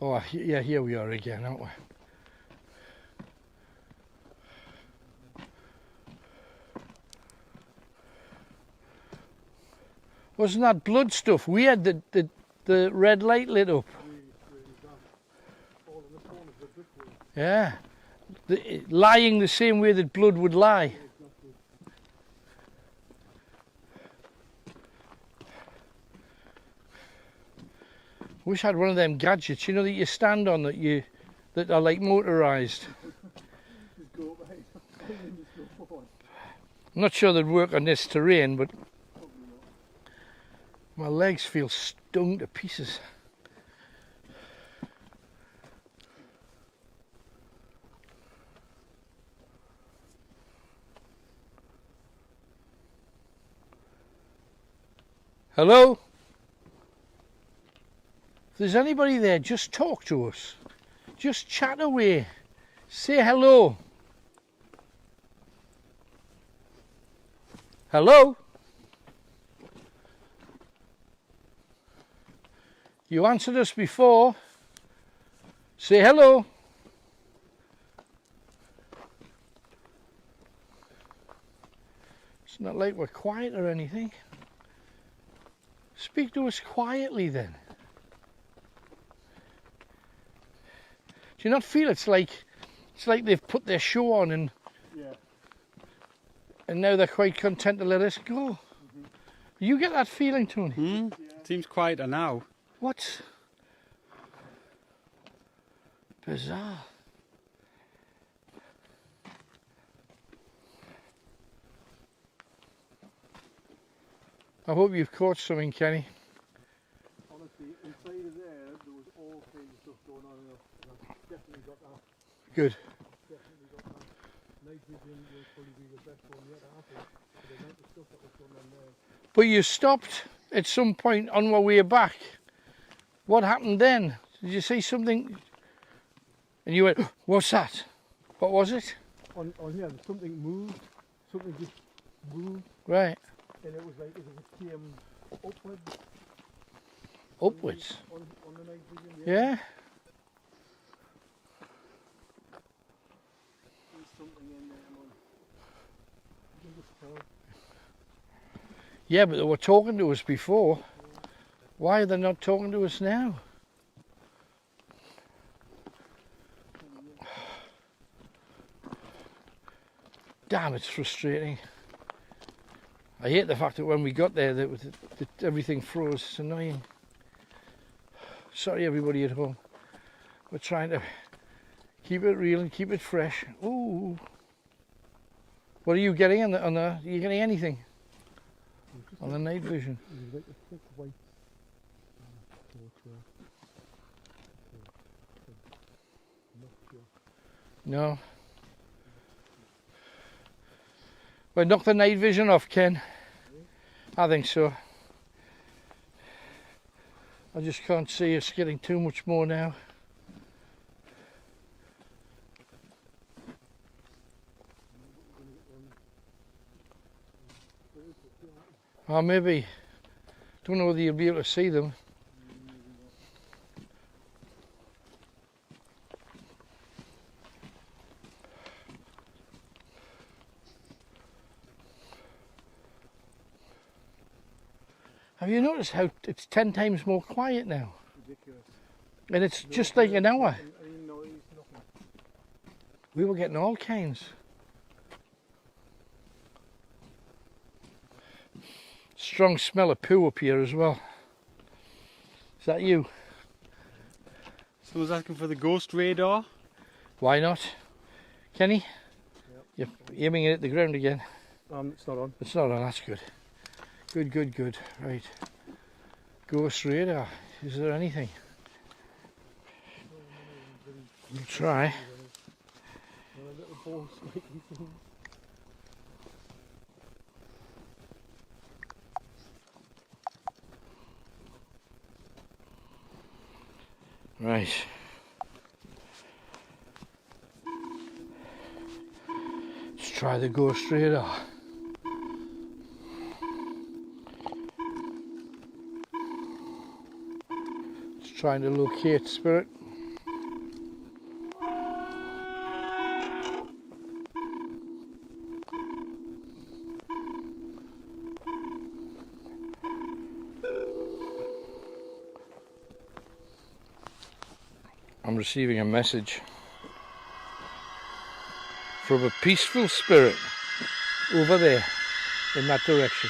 Oh, yeah, here we are again, aren't we? Wasn't that blood stuff weird that the red light lit up? Yeah. Lying the same way that blood would lie. Wish I had one of them gadgets, you know, that you stand on that are like motorised. I'm not sure they'd work on this terrain, but my legs feel stung to pieces. Hello? If there's anybody there, just talk to us. Just chat away. Say hello. Hello? You answered us before. Say hello. It's not like we're quiet or anything. Speak to us quietly then. Do you not feel it's like they've put their show on and now they're quite content to let us go? You get that feeling, Tony? Yeah. Seems quieter now. What? Bizarre. I hope you've caught something, Kenny. Honestly, inside of there was all kinds of stuff going on. And I've definitely got that. Good. Definitely got that. Night vision will probably be the best one yet, I think. For the amount of stuff that was going on there. But you stopped at some point on our way back. What happened then? Did you see something? And you went, what's that? What was it? On here, something moved. Something just moved. Right. And it was like as if it came upwards. Upwards? On the night vision, Yeah. There's something in there, man. You can just tell. Yeah, but they were talking to us before. Why are they not talking to us now? Damn, it's frustrating. I hate the fact that when we got there that everything froze. It's annoying. Sorry everybody at home. We're trying to keep it real and keep it fresh. Ooh. What are you getting on the are you getting anything? On the night vision? Like a thick white torch. No. Well, knock the night vision off, Ken. I think so. I just can't see us getting too much more now. Or maybe, don't know whether you'll be able to see them. Have you noticed how it's 10 times more quiet now? Ridiculous. And it's just like an hour. Any noise, nothing. We were getting all kinds. strong smell of poo up here as well. Is that you? Someone's asking for the ghost radar. Why not? Kenny? Yep. You're aiming it at the ground again. It's not on. It's not on, that's good. Good, good, good. Right. Ghost radar. Is there anything? We'll try. Right. Let's try the ghost radar. It's trying to locate spirit. I'm receiving a message from a peaceful spirit over there in that direction.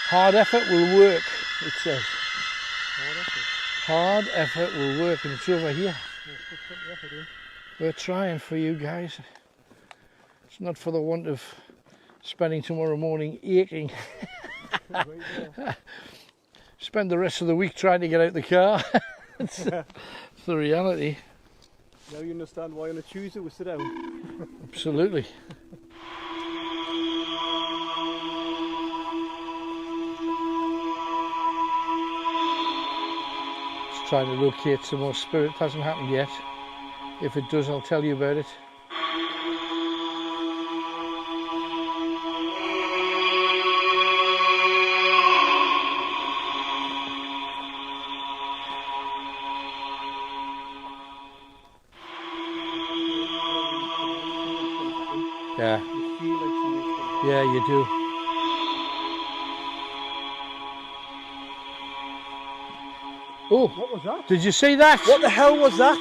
Hard effort will work, it says. Hard effort will work, and it's over here. We're trying for you guys. It's not for the want of spending tomorrow morning aching. Spend the rest of the week trying to get out the car. It's the reality. Now you understand why on a Tuesday we sit down. Absolutely. Just trying to locate some more spirit. It hasn't happened yet. If it does, I'll tell you about it. Yeah. Yeah, you do. Oh, What was that? did you see that? What the hell was that?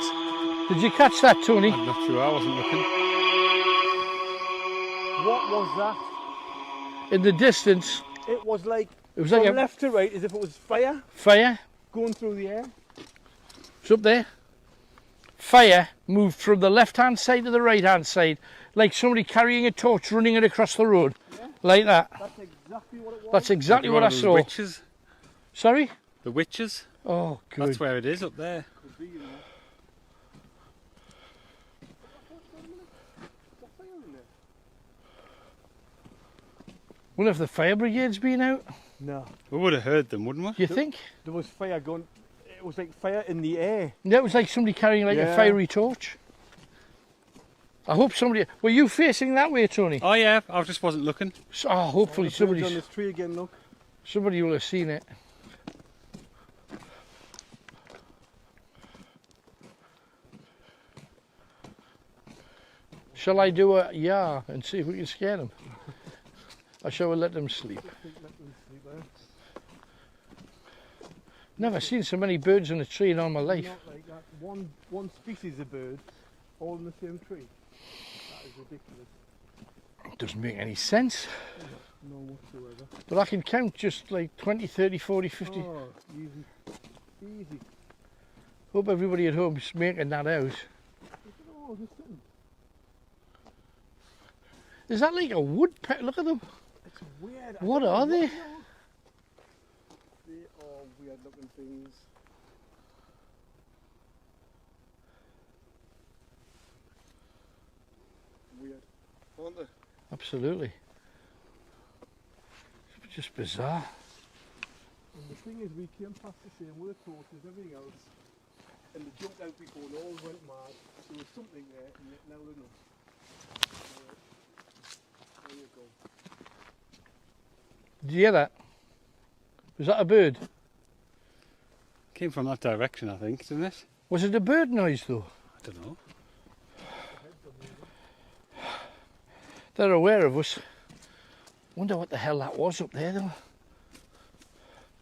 Did you catch that, Tony? I'm not sure, I wasn't looking. What was that? In the distance, It was like like from a- left to right, as if it was fire fire. going through the air. It's up there. Fire moved from the left-hand side to the right-hand side, like somebody carrying a torch, running it across the road, like that. That's exactly what it was. That's exactly what One I of those saw. Witches. Sorry? The witches. Oh, good. That's where it is, up there. Could be, you know. What fire in there? Wonder if the fire brigade's been out. No. We would have heard them, wouldn't we? You think? There was fire going. It was like fire in the air. Yeah, it was like somebody carrying like a Yeah. fiery torch. I hope somebody. Were you facing that way, Tony? Oh yeah, I just wasn't looking. Oh, hopefully The bird's on somebody this tree again. Look. will have seen it. Shall I do a yeah and see if we can scare them? Or shall we let them sleep? Never seen so many birds in a tree in all my life. Not like that. One species of bird, all in the same tree. That is ridiculous. It doesn't make any sense. No whatsoever. But I can count just like 20, 30, 40, 50. Oh, easy. Easy. Hope everybody at home is making that out. Oh, there's something. Is that like a woodpecker? Look at them. It's weird. What are they? They are weird looking things. Weird, aren't they? Absolutely. It's just bizarre. And the thing is, we came past the same with the torches and everything else, and they jumped out before and all went mad. There was something there, and yet now they're not. There you go. Did you hear that? Was that a bird? Came from that direction, I think, didn't it? Was it a bird noise though? I don't know. They're aware of us. Wonder what the hell that was up there though.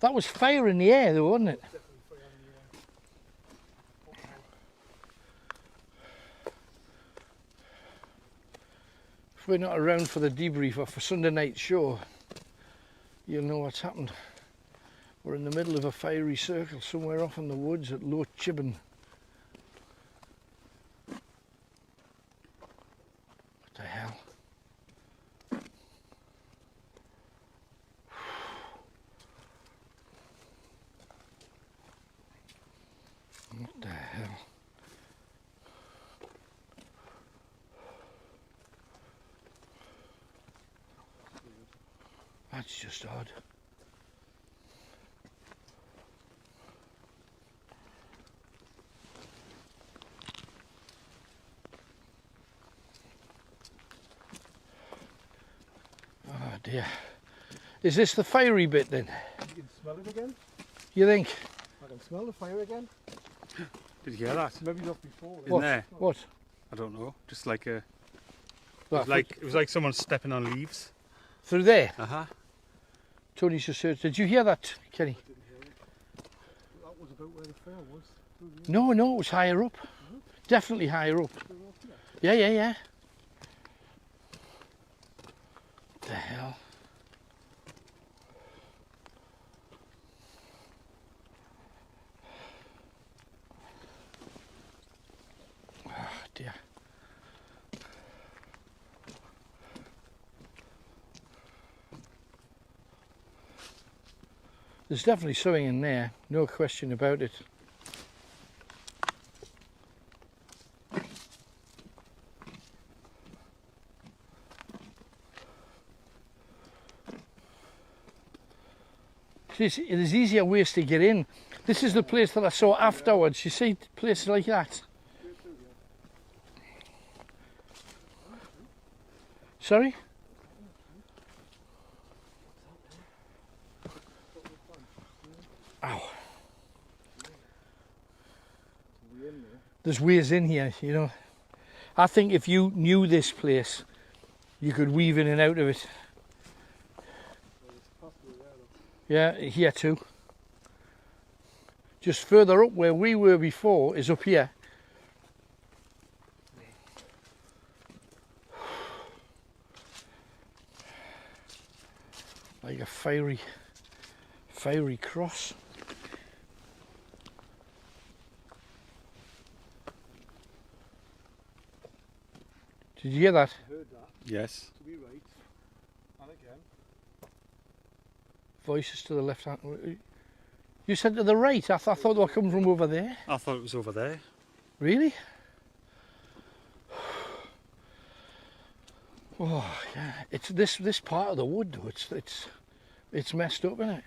That was fire in the air though, wasn't it? If we're not around for the debrief or for Sunday night show, you'll know what's happened. We're in the middle of a fiery circle somewhere off in the woods at Low Chibben. What the hell? What the hell? That's just odd. Oh dear. Is this the fiery bit then? You can smell it again. You think? I can smell the fire again. Did you hear that? Maybe not before. In there? What? I don't know. Just like a. What? It was like someone stepping on leaves. Through there? Tony's just heard. Did you hear that, Kenny? I didn't hear it. That was about where the fire was. No, it was higher up. Definitely higher up. Yeah. What the hell? Oh dear. There's definitely something in there, no question about it. There's easier ways to get in. This is the place that I saw afterwards. You see places like that? Sorry? Ow. There's ways in here, you know. I think if you knew this place, you could weave in and out of it. Yeah, here too. Just further up where we were before is up here. Like a fiery cross. Did you hear that? I heard that. Yes. To be right. And again. Voices to the left hand. You said to the right. I thought they were coming from over there. I thought it was over there. Really? Oh yeah. It's this part of the wood though. It's messed up, isn't it?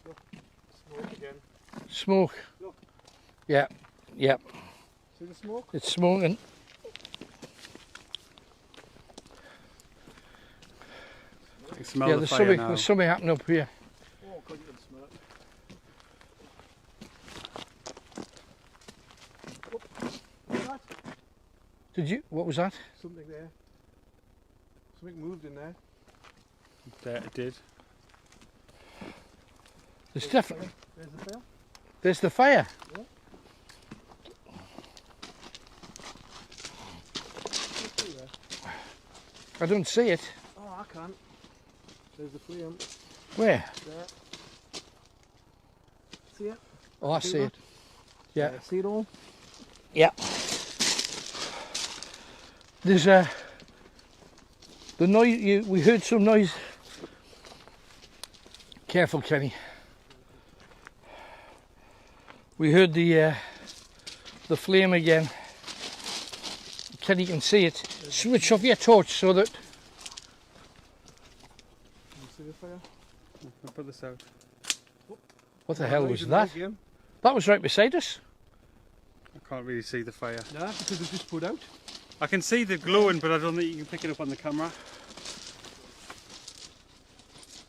Look, smoke again. Smoke. Look. Yeah. See the smoke? It's smoking. I can smell Yeah, the fire now. there's something happening up here. Oh, God, you can smell it. Oh, what's that? Did you? What was that? Something there. Something moved in there. There it did. There's definitely. There's the fire. There's the fire. Yeah. I don't see it. Oh, I can't. There's the flame. Where? There. See it? Oh, I see it. Yeah. See it all? Yeah. There's the noise. We heard some noise. Careful, Kenny. We heard the flame again. Kenny can see it. Switch off your torch so that. Can you see the fire? I'll put this out. What the hell Noise was in that? there again. That was right beside us. I can't really see the fire. Nah, because it's just put out. I can see the glowing, but I don't think you can pick it up on the camera.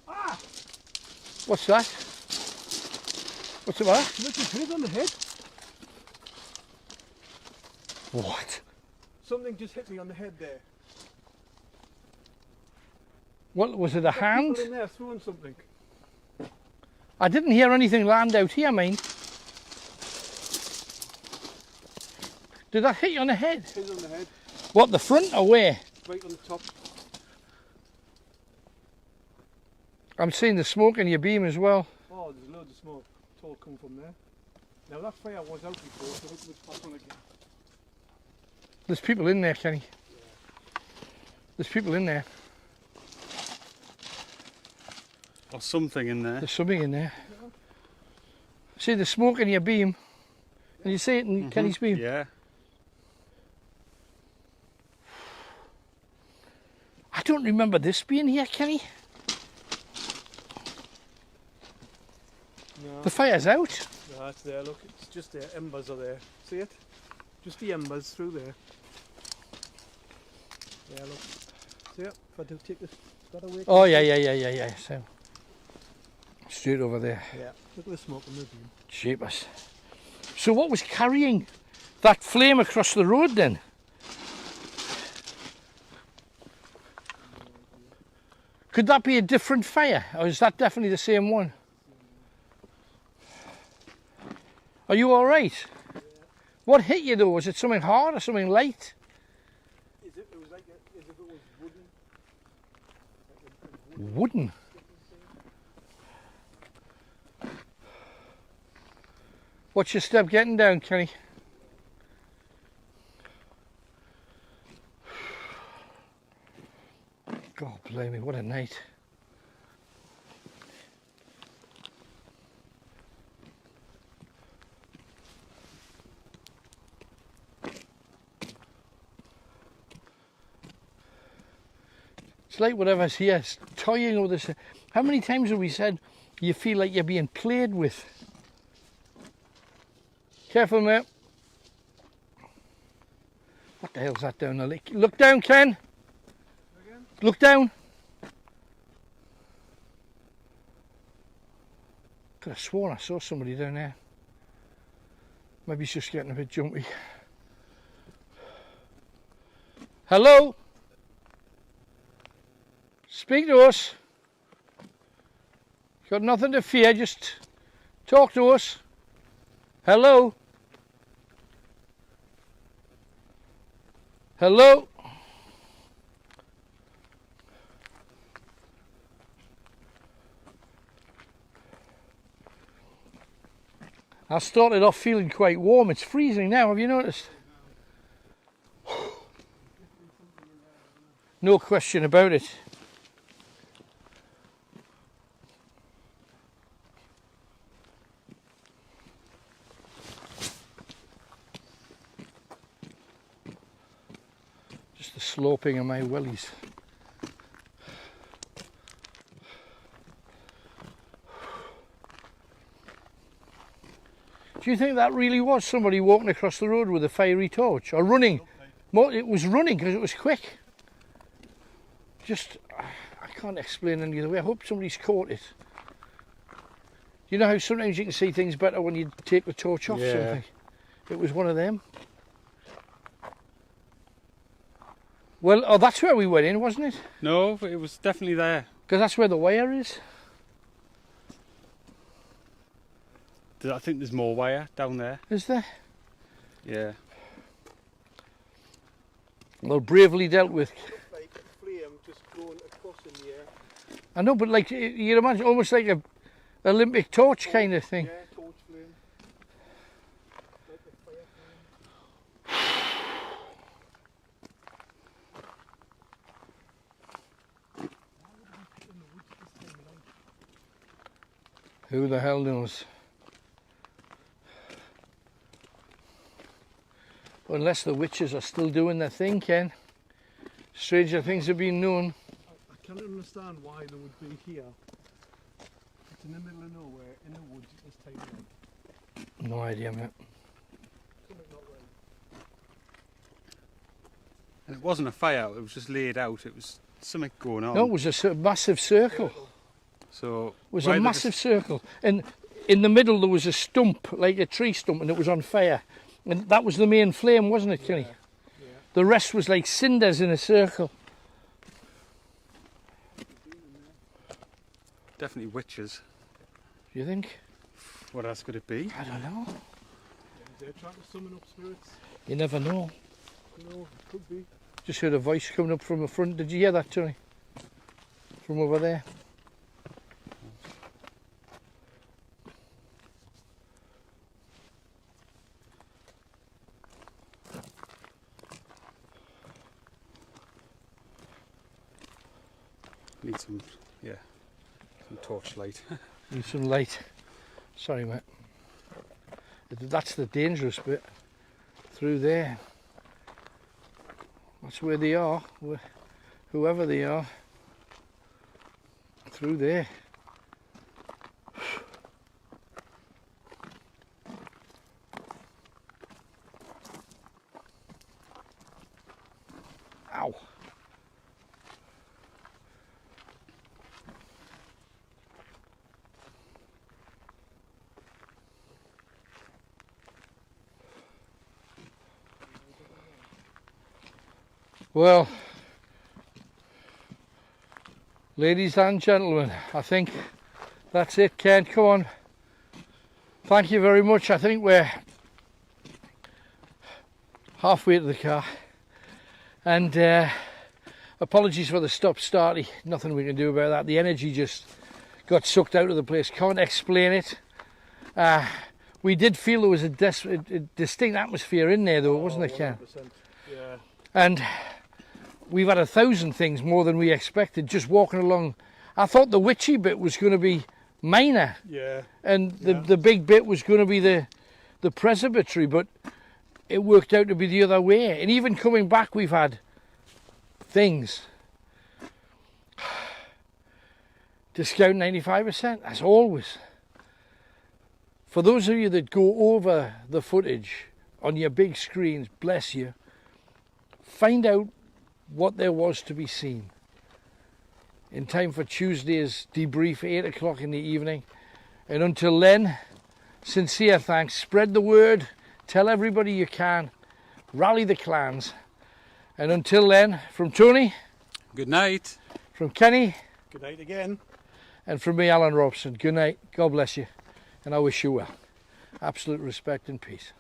Ah! What's that? What's it matter? Look, it's hit it on the head. What? Something just hit me on the head there. What was it? A There's hand? people in there throwing something. I didn't hear anything land out here, mate. Did that hit you on the head? Hit on the head. What, the front or where? Right on the top. I'm seeing the smoke in your beam as well. Oh, there's loads of smoke. It's all come from there. Now that fire was out before, so it was back on again. There's people in there, Kenny. Yeah. There's people in there. Or something in there. There's something in there. See the smoke in your beam? Can you see it in Kenny's beam? Yeah. I don't remember this being here, Kenny. No. The fire's out. No, it's there, look. It's just there. Embers are there. See it? Just the embers through there. Yeah, look. See it? If I do take this, got away. Oh, yeah. So, straight over there. Yeah. Look at the smoke in the beam. Jeepers. So what was carrying that flame across the road then? Could that be a different fire, or is that definitely the same one? Are you all right? Yeah. What hit you though? Was it something hard or something light? It was like as if it was wooden. Like a Wooden? What's your step getting down, Kenny? God blame me, what a night. It's like whatever's here, it's toying with this. How many times have we said you feel like you're being played with? Careful, mate. What the hell's that down the lake? Look down, Ken. Again? Look down. Could have sworn I saw somebody down there. Maybe he's just getting a bit jumpy. Hello? Speak to us. Got nothing to fear, just talk to us. Hello? Hello? I started off feeling quite warm. It's freezing now, have you noticed? No question about it. Just the sloping of my wellies. Do you think that really was somebody walking across the road with a fiery torch or running? It was running because it was quick. Just, I can't explain any other way. I hope somebody's caught it. You know how sometimes you can see things better when you take the torch off something? It was one of them. Well, oh, that's where we went in, wasn't it? No, but it was definitely there. Because that's where the wire is. I think there's more wire down there. Is there? Yeah. Well, bravely dealt with. Like a flame just going across in the air. I know, but like, you'd imagine almost like a Olympic torch kind of thing. Yeah, torch flame. Like a fire flame. Who the hell knows? Unless the witches are still doing their thing, Ken. Stranger things have been known. I can't understand why they would be here. It's in the middle of nowhere, in the woods, at this time of night. No idea, mate. Something not right. And it wasn't a fire, it was just laid out. It was something going on. No, it was a massive circle. So It was a massive circle. And in the middle there was a stump, like a tree stump, and it was on fire. And that was the main flame, wasn't it, Kenny? Yeah. The rest was like cinders in a circle. Definitely witches. Do you think? What else could it be? I don't know. They're trying to summon up spirits. You never know. No, it could be. Just heard a voice coming up from the front. Did you hear that, Tony? From over there. Need some, yeah, some torchlight. Need some light. Sorry, mate. That's the dangerous bit. Through there. That's where they are. Whoever they are. Through there. Ow. Well, ladies and gentlemen, I think that's it. Ken, come on. Thank you very much. I think we're halfway to the car. And apologies for the stop-starty. Nothing we can do about that. The energy just got sucked out of the place. Can't explain it. We did feel there was a distinct atmosphere in there, though, wasn't there, Ken? Yeah. And we've had 1,000 things more than we expected just walking along. I thought the witchy bit was going to be minor. Yeah. And the big bit was going to be the Preceptory, but it worked out to be the other way. And even coming back, we've had things. Discount 95%, as always. For those of you that go over the footage on your big screens, bless you, find out what there was to be seen in time for Tuesday's debrief, 8 o'clock in the evening. And until then, sincere thanks. Spread the word, tell everybody you can, rally the clans. And until then, from Tony, Good night. from Kenny, Good night again. and from me, Alan Robson, good night, God bless you, and I wish you well. Absolute respect and peace.